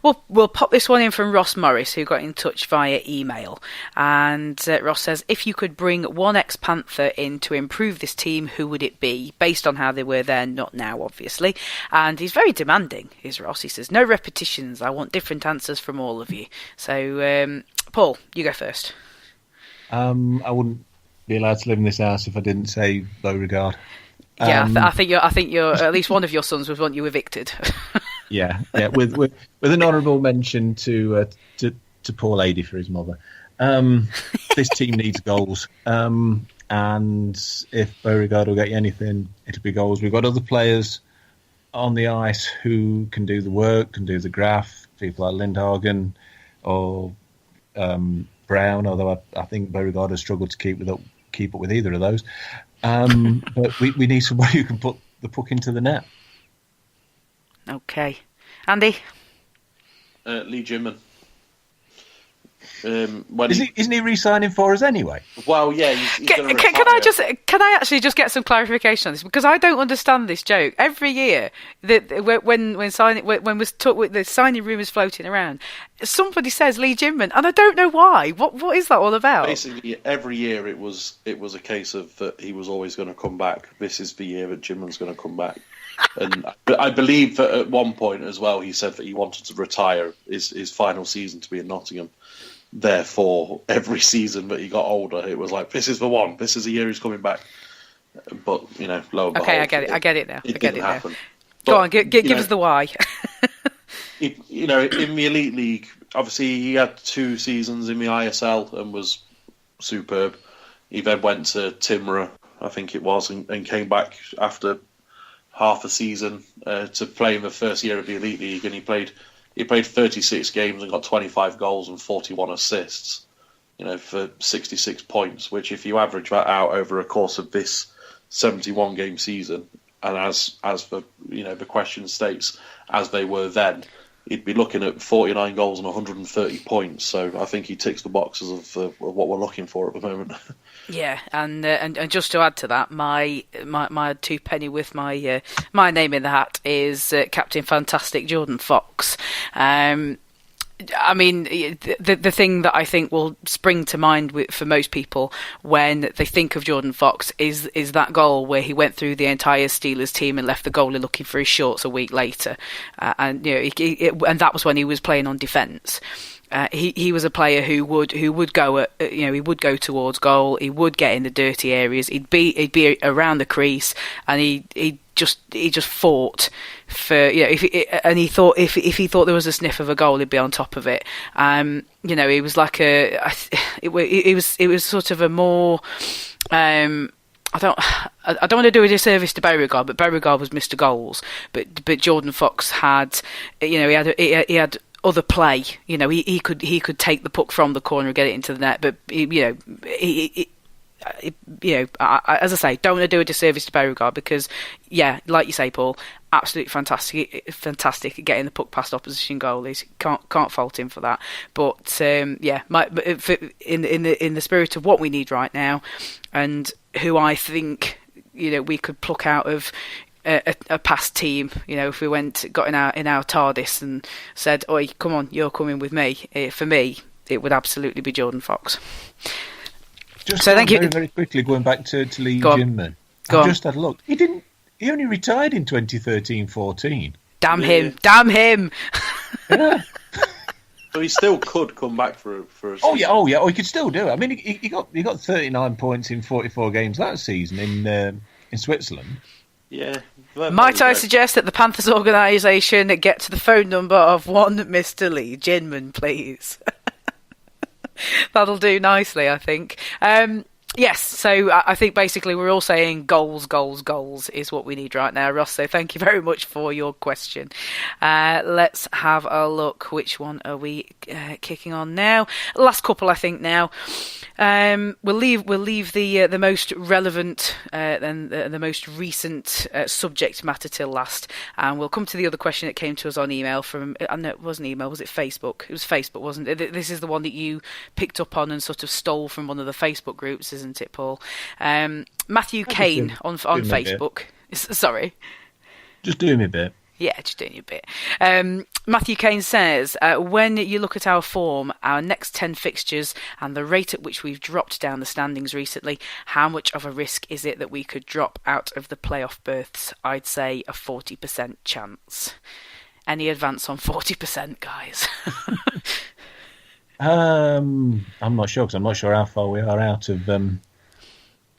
We'll pop this one in from Ross Morris, who got in touch via email. And Ross says, if you could bring one ex-Panther in to improve this team, who would it be? Based on how they were then, not now, obviously. And he's very demanding, is Ross. He says, no repetitions. I want different answers from all of you. So, Paul, you go first. I wouldn't be allowed to live in this house if I didn't say Beauregard. Yeah, I think you're at least one of your sons would want you evicted. Yeah. With an honourable mention to poor lady for his mother. This team needs goals, and if Beauregard will get you anything, it'll be goals. We've got other players on the ice who can do the work, can do the graft. People like Lindhagen or Brown, although I think Beauregard has struggled to keep up with either of those. But we need somebody who can put the puck into the net. Okay. Andy? Lee Jimman. Isn't he re-signing for us anyway? Well, yeah. He's can I actually just get some clarification on this, because I don't understand this joke. Every year, when the signing rumours floating around, somebody says Lee Jimman, and I don't know why. What is that all about? Basically, every year it was a case of that he was always going to come back. This is the year that Jimman's going to come back. And I believe that at one point as well, he said that he wanted to retire his final season to be in Nottingham. Therefore, every season that he got older, it was like, this is the one. This is the year he's coming back. But, lo and behold... Okay, I get it now. It didn't happen. Go on, give us the why. In the Elite League, obviously he had 2 seasons in the ISL and was superb. He then went to Timrå, I think it was, and came back after half a season to play in the first year of the Elite League, and he played 36 games and got 25 goals and 41 assists, for 66 points, which if you average that out over a course of this 71 game season, and as the question states, as they were then, he'd be looking at 49 goals and 130 points. So I think he ticks the boxes of what we're looking for at the moment. Yeah, and just to add to that, my 2 penny with my name in the hat is Captain Fantastic Jordan Fox. I mean, the thing that I think will spring to mind for most people when they think of Jordan Fox is that goal where he went through the entire Steelers team and left the goalie looking for his shorts a week later, and and that was when he was playing on defence. He was a player who would go he would go towards goal. He would get in the dirty areas. He'd be around the crease, and he just fought for and he thought if he thought there was a sniff of a goal, he'd be on top of it. He was like it was sort of a more. I don't want to do a disservice to Beauregard, but Beauregard was Mr. Goals. But Jordan Fox had, he had other play. He could take the puck from the corner and get it into the net. But as I say, don't want to do a disservice to Beauregard because, like you say, Paul, absolutely fantastic at getting the puck past opposition goalies. Can't fault him for that. But in the spirit of what we need right now, and who I think we could pluck out of a past team, if we got in our TARDIS and said, "Oi, come on, you're coming with me." For me, it would absolutely be Jordan Fox. Thank you. Very quickly, going back to Lee Jimman. I just had a look. He only retired in 2013-14. Damn him! Damn him! Yeah. So he still could come back for a season. Oh yeah. He could still do it. I mean, he got 39 points in 44 games that season in Switzerland. Yeah. Might I suggest that the Panthers organisation get to the phone number of one Mr. Lee Jimman, please? That'll do nicely, I think. Yes, so I think basically we're all saying goals is what we need right now, Ross. So thank you very much for your question. Let's have a look. Which one are we kicking on now? Last couple, I think, now. We'll leave the most relevant and the most recent subject matter till last, and we'll come to the other question that came to us on email from. No, it wasn't email. Was it Facebook? It was Facebook, wasn't it? This is the one that you picked up on and sort of stole from one of the Facebook groups, isn't it, Paul? Matthew Kane on Facebook. Sorry. Just doing me a bit. Yeah, just doing your bit. Matthew Kane says, when you look at our form, our next 10 fixtures, and the rate at which we've dropped down the standings recently, how much of a risk is it that we could drop out of the playoff berths? I'd say a 40% chance. Any advance on 40%, guys? I'm not sure, because I'm not sure how far we are out of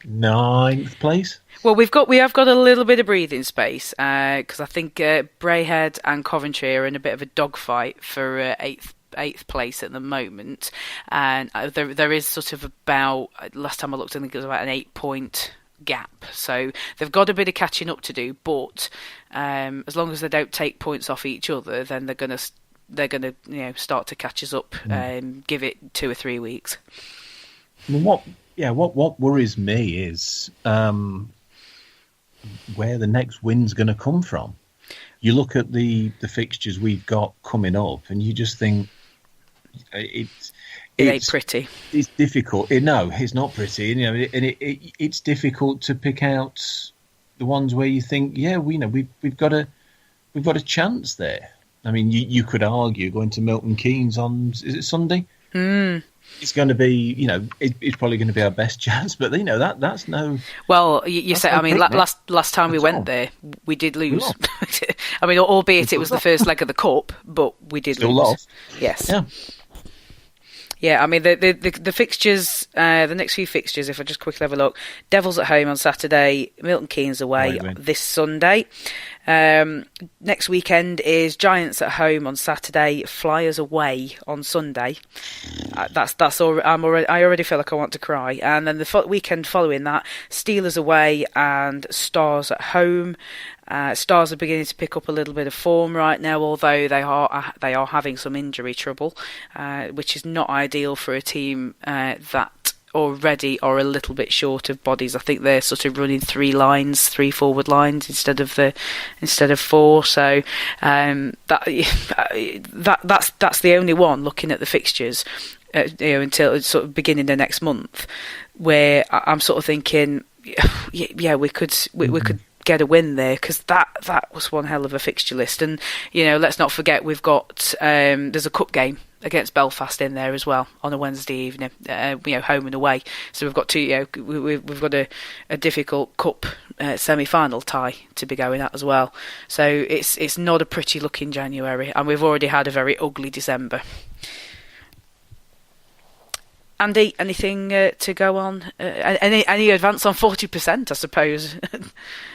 9th place. Well, we have got a little bit of breathing space because I think Braehead and Coventry are in a bit of a dogfight for eighth place at the moment, and there is sort of about, last time I looked, I think it was about an 8-point gap. So they've got a bit of catching up to do, but as long as they don't take points off each other, then they're gonna start to catch us up. Give it 2 or 3 weeks. I mean, what worries me is where the next win's going to come from. You look at the fixtures we've got coming up, and you just think it ain't pretty. It's difficult. No, it's not pretty. And it's difficult to pick out the ones where you think, we've got a chance there. I mean, you could argue going to Milton Keynes on, is it Sunday? It's going to be, it's probably going to be our best chance, but that's no. Well, you say, I mean, last time we went there, we did lose. I mean, albeit it was the first leg of the cup, but we did still lose. Lost. Yes. Yeah. Yeah, I mean, the fixtures, the next few fixtures, if I just quickly have a look, Devils at home on Saturday, Milton Keynes away this Sunday. Next weekend is Giants at home on Saturday, Flyers away on Sunday. That's all. I already feel like I want to cry. And then the weekend following that, Steelers away and Stars at home. Stars are beginning to pick up a little bit of form right now, although they are having some injury trouble, which is not ideal for a team that already are a little bit short of bodies. I think they're sort of running 3 forward lines instead of 4. So that's the only one looking at the fixtures, until sort of beginning of next month, where I'm sort of thinking, we could get a win there, because that was one hell of a fixture list. And let's not forget we've got there's a cup game against Belfast in there as well on a Wednesday evening, home and away. So we've got two. We've got a difficult cup semi-final tie to be going at as well. So it's not a pretty looking January, and we've already had a very ugly December. Andy, anything to go on? Any advance on 40%, I suppose?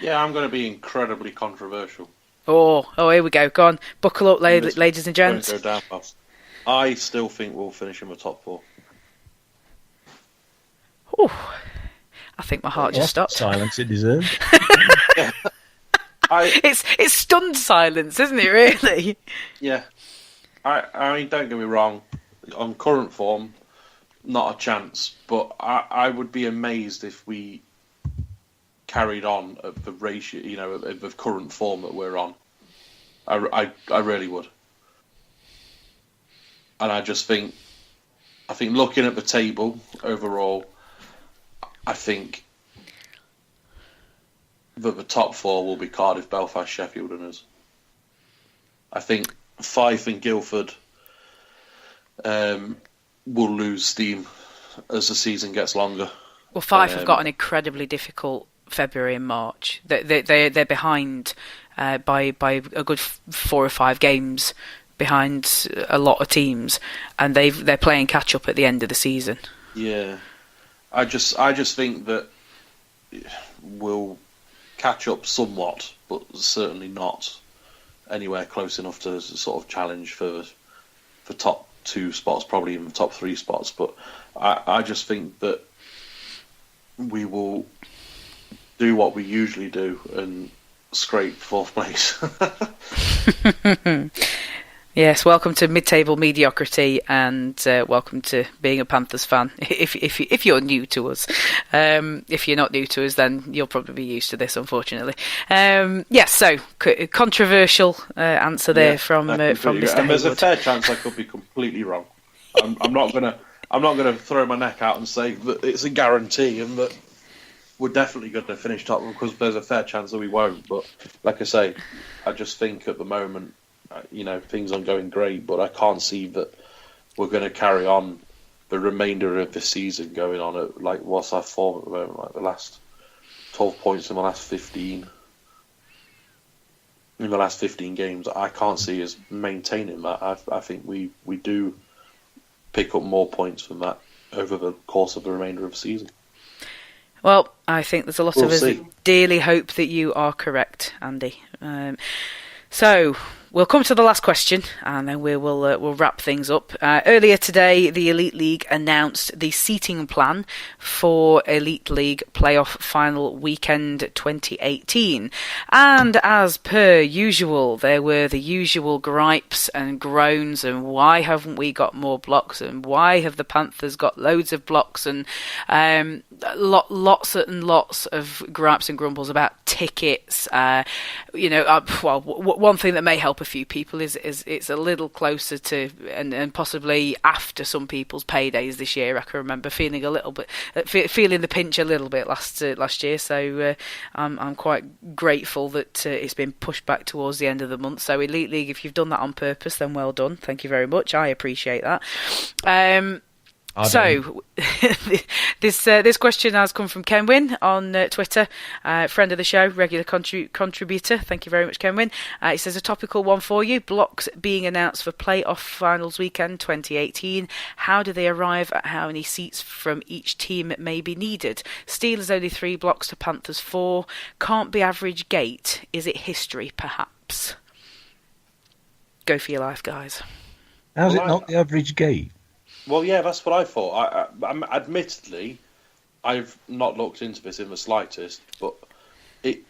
Yeah, I'm going to be incredibly controversial. Oh, here we go. Go on, buckle up, ladies and gents. Go down fast. I still think we'll finish in the top 4. Ooh, I think my heart just stopped. Silence it deserves. Yeah. It's stunned silence, isn't it? Really? Yeah. I mean, don't get me wrong. On current form, not a chance. But I would be amazed if we carried on at the ratio, at the current form that we're on. I really would. And I think looking at the table overall, I think that the top 4 will be Cardiff, Belfast, Sheffield and us. I think Fife and Guildford will lose steam as the season gets longer. Well, Fife have got an incredibly difficult February and March. They're behind by a good 4 or 5 games behind a lot of teams, and they're playing catch up at the end of the season. Yeah, I just think that we'll catch up somewhat, but certainly not anywhere close enough to sort of challenge for top 2 spots, probably even top 3 spots. But I just think that we will do what we usually do and scrape 4th place. Yes, welcome to mid-table mediocrity, and welcome to being a Panthers fan. If you're new to us, if you're not new to us, then you'll probably be used to this, unfortunately. Yes, so controversial answer there from Mr. Haywood. And there's a fair chance I could be completely wrong. I'm not gonna throw my neck out and say that it's a guarantee and that we're definitely going to finish top, because there's a fair chance that we won't. But like I say, I just think at the moment, things aren't going great, but I can't see that we're going to carry on the remainder of the season going on at, like, what's our form at the moment, like the last 12 points in the last 15. In the last 15 games, I can't see us maintaining that. I think we do pick up more points from that over the course of the remainder of the season. Well, I think there's a lot of us that dearly hope that you are correct, Andy. So we'll come to the last question, and then we'll wrap things up. Earlier today, the Elite League announced the seating plan for Elite League playoff final weekend 2018. And as per usual, there were the usual gripes and groans, and why haven't we got more blocks, and why have the Panthers got loads of blocks, and lots and lots of gripes and grumbles about tickets. One thing that may help a few people is it's a little closer to and possibly after some people's paydays this year. I can remember feeling a little bit feeling the pinch a little bit last year. So I'm quite grateful that it's been pushed back towards the end of the month. So Elite League, if you've done that on purpose, then well done. Thank you very much. I appreciate that. So, this question has come from Kenwin on Twitter, friend of the show, regular contributor. Thank you very much, Kenwin. He says, a topical one for you. Blocks being announced for playoff finals weekend 2018. How do they arrive at how many seats from each team may be needed? Steelers only 3 blocks to Panthers 4. Can't be average gate. Is it history, perhaps? Go for your life, guys. How's it not the average gate? Well, yeah, that's what I thought. Admittedly, I've not looked into this in the slightest, but it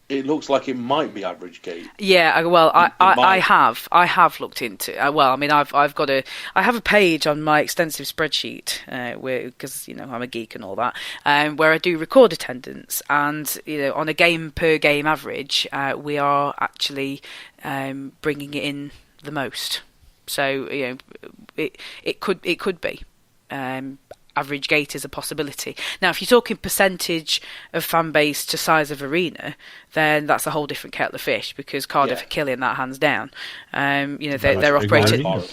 looks like it might be average gate. Yeah, well, I have looked into. I have a page on my extensive spreadsheet because I'm a geek and all that, where I do record attendance, and on a game per game average, we are actually bringing it in the most. So it could be average gate is a possibility. Now, if you're talking percentage of fan base to size of arena, then that's a whole different kettle of fish, because Cardiff are killing that hands down. They're operating. Not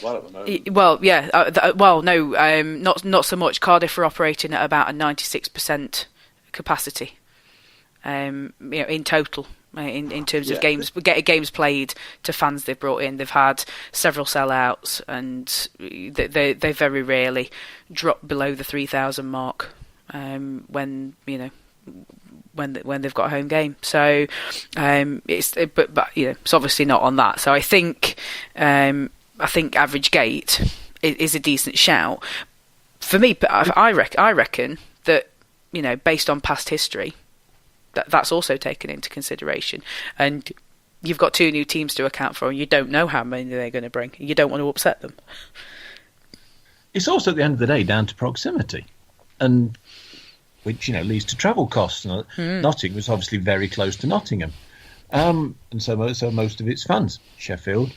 so much. Cardiff are operating at about a 96% capacity. In total. In terms of games played to fans they've brought in, they've had several sellouts, and they very rarely drop below the 3,000 mark when they've got a home game. So it's obviously not on that. So I think average gate is a decent shout for me. I reckon that based on past history, that's also taken into consideration, and you've got 2 new teams to account for, and you don't know how many they're going to bring. You don't want to upset them. It's also, at the end of the day, down to proximity, and which leads to travel costs. Nottingham was obviously very close to Nottingham, and so most of its fans. Sheffield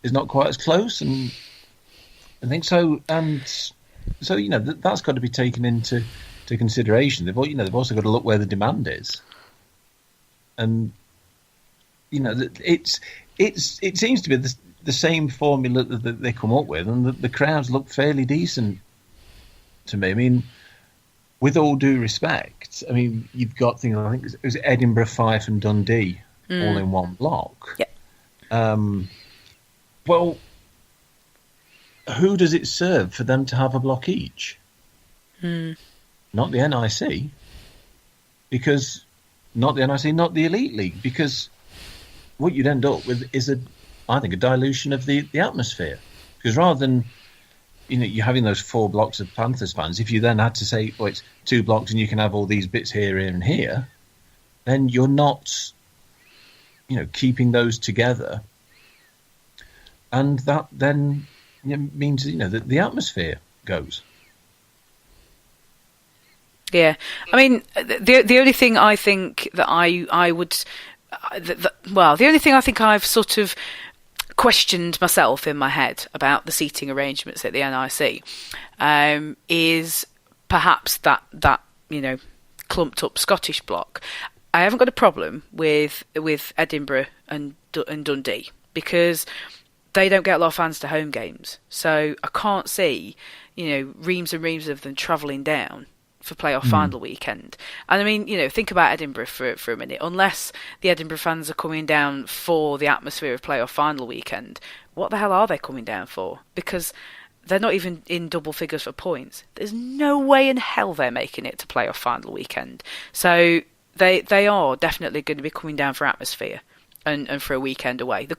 is not quite as close, and I think so. And so that's got to be taken into consideration. They've also got to look where the demand is, and it seems to be the same formula that they come up with, and the crowds look fairly decent to me. I mean, with all due respect, you've got things, I think it was Edinburgh, Fife and Dundee all in one block. Yeah. Well, who does it serve for them to have a block each? Not the NIC, because not the Elite League, because what you'd end up with is I think a dilution of the atmosphere. Because rather than you're having those 4 blocks of Panthers fans, if you then had to say, it's 2 blocks and you can have all these bits here and here, then you're not keeping those together. and that then means that the atmosphere goes. Yeah, I mean, the only thing I think that I would, the only thing I think I've sort of questioned myself in my head about the seating arrangements at the NIC is perhaps that clumped up Scottish block. I haven't got a problem with Edinburgh and Dundee because they don't get a lot of fans to home games, so I can't see reams and reams of them travelling down for playoff final weekend. And I mean, think about Edinburgh for a minute. Unless the Edinburgh fans are coming down for the atmosphere of playoff final weekend, what the hell are they coming down for? Because they're not even in double figures for points. There's no way in hell they're making it to playoff final weekend. So they are definitely going to be coming down for atmosphere and for a weekend away. They're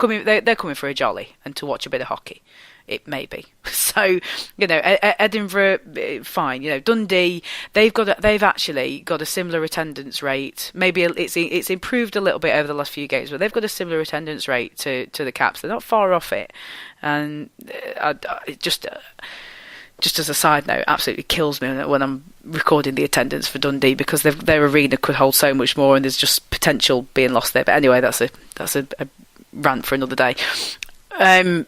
coming for a jolly and to watch a bit of hockey. It may be. So, Edinburgh, fine. Dundee, they've actually got a similar attendance rate. Maybe it's improved a little bit over the last few games, but they've got a similar attendance rate to the Caps. They're not far off it. And just as a side note, absolutely kills me when I'm recording the attendance for Dundee because their arena could hold so much more, and there's just potential being lost there. But anyway, that's a rant for another day.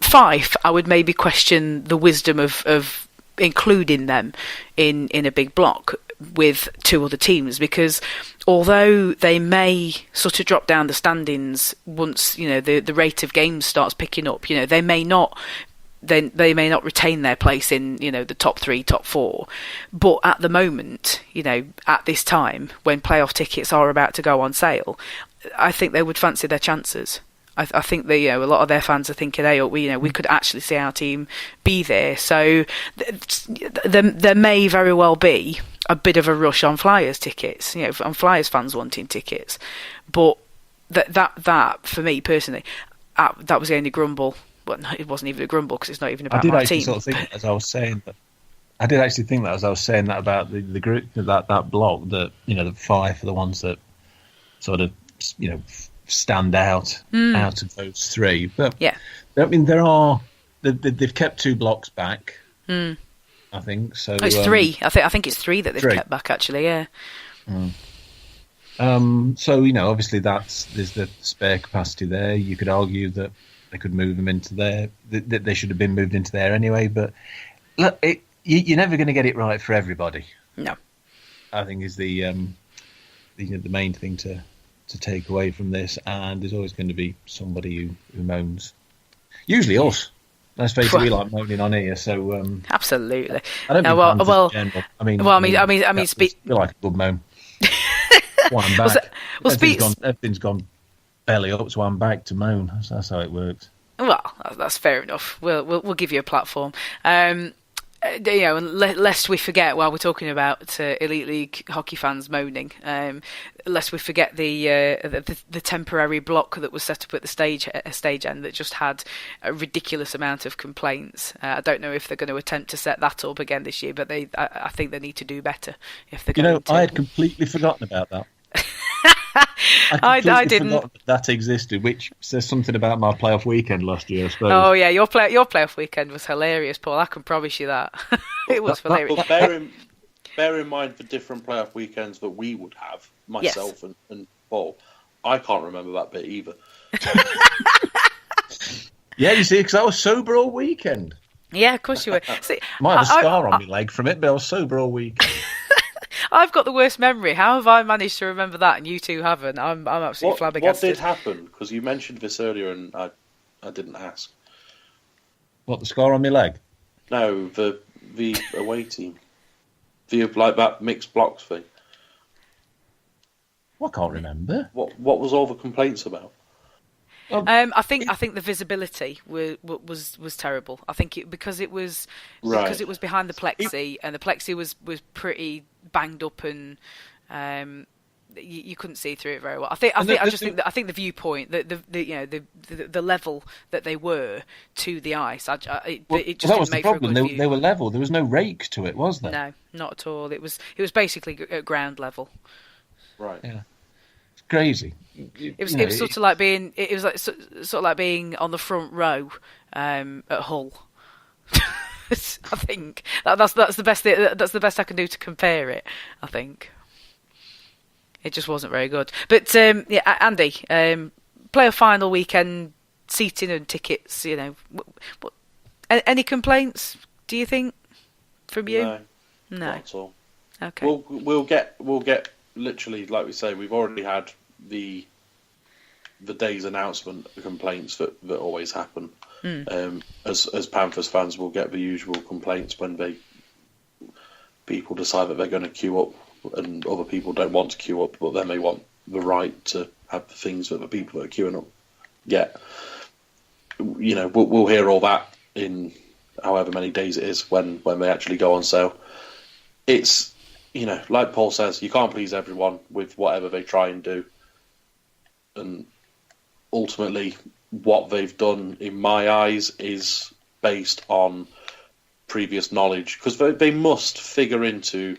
Fife, I would maybe question the wisdom of including them in a big block with two other teams, because although they may sort of drop down the standings once the rate of games starts picking up, they may not retain their place in the top 3, top 4, but at the moment, at this time when playoff tickets are about to go on sale, I think they would fancy their chances. I think that a lot of their fans are thinking, hey, we could actually see our team be there. So there may very well be a bit of a rush on Flyers tickets, on Flyers fans wanting tickets. But that for me personally, that was the only grumble. Well, no, it wasn't even a grumble because it's not even about my team. Sort of think as I was saying that. I did actually think that as I was saying that about the group, that block, that the Five are the ones that sort of stand out of those three. But yeah, I mean they've kept 2 blocks back. I think so. It's 3. I think it's 3 that they've kept back actually. Yeah. So obviously there's the spare capacity there. You could argue that they could move them into there. That they should have been moved into there anyway. But look, you're never going to get it right for everybody. No, I think is the main thing to take away from this, and there's always going to be somebody who moans. Usually us. Let's face it, we like moaning on here, so absolutely. I don't mean well, in general. I mean, speak. Feel like a good moan. Well, I'm back. Everything's gone belly up, so I'm back to moan. That's how it works. Well, that's fair enough. We'll give you a platform. Lest we forget, while we're talking about elite league hockey fans moaning, lest we forget the temporary block that was set up at the stage end that just had a ridiculous amount of complaints. I don't know if they're going to attempt to set that up again this year, but I think they need to do better if they're going to. I had completely forgotten about that. I didn't. Forgot that existed, which says something about my playoff weekend last year, I suppose. Oh yeah, your playoff weekend was hilarious, Paul. I can promise you that. It was hilarious. But bear in mind, for different playoff weekends that we would have, myself and Paul, I can't remember that bit either. Yeah, you see, because I was sober all weekend. Yeah, of course you were. See, might have a scar on my leg from it, but I was sober all weekend. I've got the worst memory. How have I managed to remember that and you two haven't? I'm absolutely flabbergasted. What did happen? Because you mentioned this earlier and I didn't ask. What, the scar on my leg? No, the away team. That mixed blocks thing. Well, I can't remember. What was all the complaints about? I think the visibility was terrible. I think because it was behind the plexi, and the plexi was pretty banged up, and you couldn't see through it very well. I think the viewpoint, the level that they were to the ice, it just didn't make for a good view. They were level. There was no rake to it, was there? No, not at all. It was basically at ground level. Right. Yeah. crazy. It was sort of like being. It was like sort of like being on the front row at Hull. I think that's the best. That's the best I can do to compare it. I think it just wasn't very good. But yeah, Andy, playoff final weekend seating and tickets. You know, any complaints? Do you think from you? No, not at all. Okay. We'll get literally, like we say, we've already had the day's announcement complaints that always happen. As Panthers fans, we'll get the usual complaints when people decide that they're going to queue up, and other people don't want to queue up, but then they want the right to have the things that the people that are queuing up get. You know, we'll hear all that in however many days it is when they actually go on sale. It's, you know, like Paul says, you can't please everyone with whatever they try and do. And ultimately, what they've done, in my eyes, is based on previous knowledge. Because they must figure into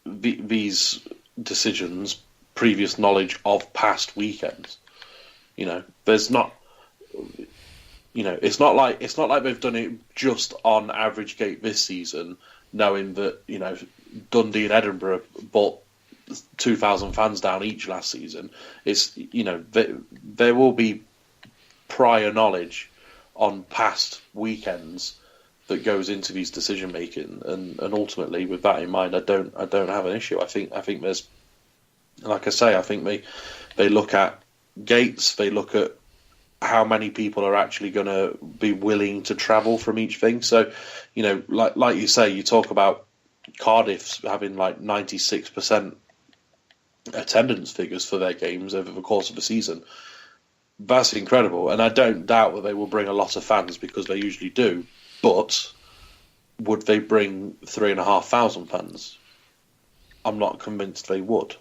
these decisions previous knowledge of past weekends. You know, there's not... You know, it's not like they've done it just on average gate this season, knowing that, you know, Dundee and Edinburgh brought 2,000 fans down each last season. It's, you know, there will be prior knowledge on past weekends that goes into these decision making, and ultimately, with that in mind, I don't have an issue. I think there's, like I say, I think they look at gates, they look at how many people are actually going to be willing to travel from each thing. So, you know, like you say, you talk about Cardiff having like 96% attendance figures for their games over the course of the season. That's incredible, and I don't doubt that they will bring a lot of fans, because they usually do. But would they bring 3,500 fans? I'm not convinced they would,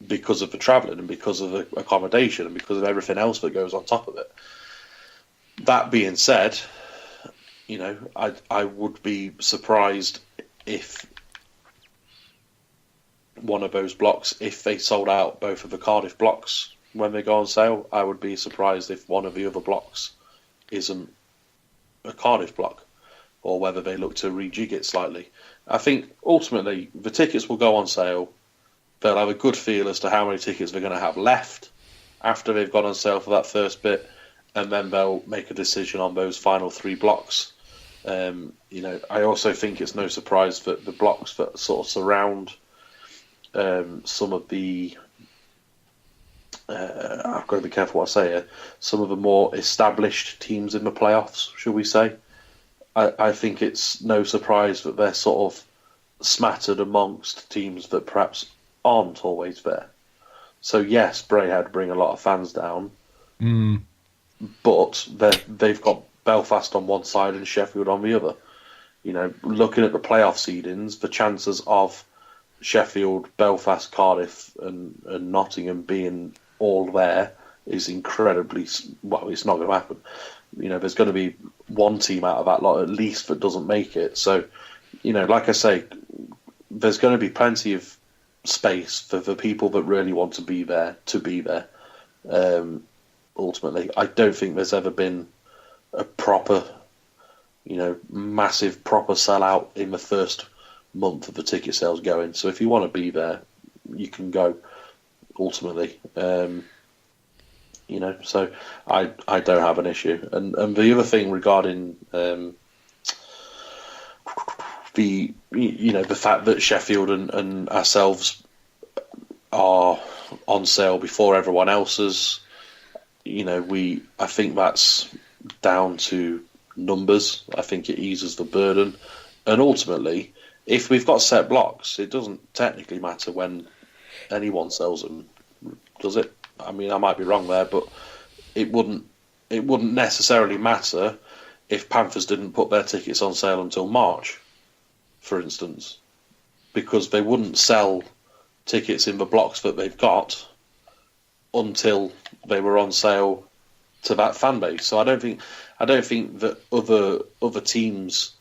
because of the travelling and because of the accommodation and because of everything else that goes on top of it. That being said, you know, I would be surprised if one of those blocks, if they sold out both of the Cardiff blocks when they go on sale. I would be surprised if one of the other blocks isn't a Cardiff block, or whether they look to rejig it slightly. I think ultimately the tickets will go on sale. They'll have a good feel as to how many tickets they're going to have left after they've gone on sale for that first bit, and then they'll make a decision on those final three blocks. You know, I also think it's no surprise that the blocks that sort of surround some of the I've got to be careful what I say here, some of the more established teams in the playoffs, shall we say. I think it's no surprise that they're sort of smattered amongst teams that perhaps aren't always there. So yes, Braehead bring a lot of fans down, but they've got Belfast on one side and Sheffield on the other. You know, looking at the playoff seedings, the chances of Sheffield, Belfast, Cardiff and Nottingham being all there is incredibly... Well, it's not going to happen. You know, there's going to be one team out of that lot at least that doesn't make it. So, you know, like I say, there's going to be plenty of space for the people that really want to be there to be there. Ultimately, I don't think there's ever been a proper, you know, massive proper sellout in the first month of the ticket sales going. So if you want to be there, you can go. Ultimately, you know, so I don't have an issue. And the other thing regarding the, you know, the fact that Sheffield and ourselves are on sale before everyone else's, you know, I think that's down to numbers. I think it eases the burden, and ultimately, if we've got set blocks, it doesn't technically matter when anyone sells them, does it? I mean, I might be wrong there, but it wouldn't necessarily matter if Panthers didn't put their tickets on sale until March, for instance, because they wouldn't sell tickets in the blocks that they've got until they were on sale to that fan base. So I don't think that other teams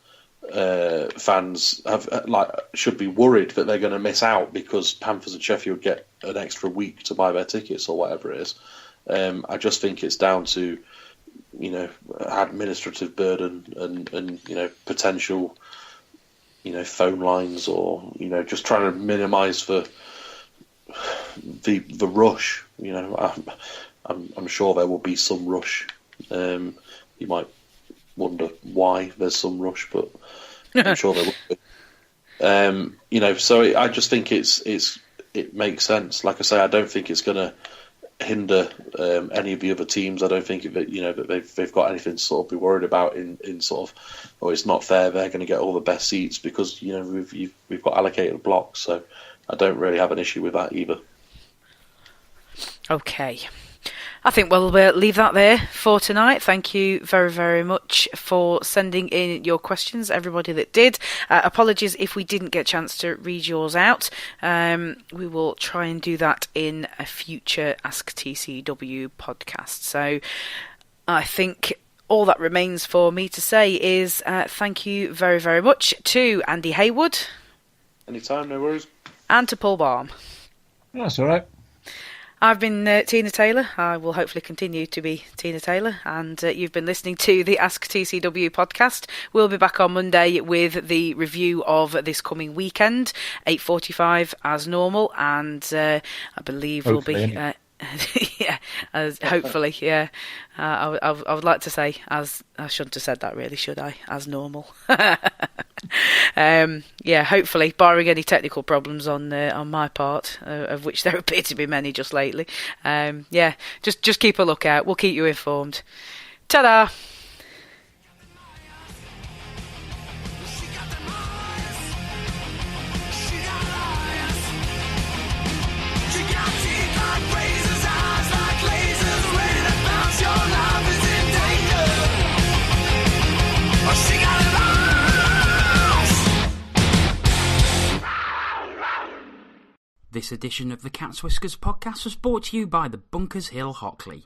fans should be worried that they're going to miss out because Panthers and Sheffield get an extra week to buy their tickets or whatever it is. I just think it's down to administrative burden and potential phone lines or just trying to minimise the rush. I'm sure there will be some rush. You might wonder why there's some rush, but I'm sure there will be. So I just think it makes sense. Like I say, I don't think it's going to hinder any of the other teams. I don't think that they've got anything to sort of be worried about in sort of, it's not fair. They're going to get all the best seats because we've got allocated blocks. So I don't really have an issue with that either. Okay. I think we'll leave that there for tonight. Thank you very, very much for sending in your questions, everybody that did. Apologies if we didn't get a chance to read yours out. We will try and do that in a future AskTCW podcast. So I think all that remains for me to say is thank you very, very much to Andy Haywood. Anytime, no worries. And to Paul Balm. That's all right. I've been Tina Taylor. I will hopefully continue to be Tina Taylor, and you've been listening to the AskTCW podcast. We'll be back on Monday with the review of this coming weekend, 8:45 as normal, and I believe hopefully, we'll be... hopefully, yeah. I would like to say, as I shouldn't have said that really, should I? As normal. Hopefully, barring any technical problems on my part, of which there appear to be many just lately. Just keep a lookout. We'll keep you informed. Ta-da! This edition of the Cat's Whiskers podcast was brought to you by the Bunkers Hill Hockley.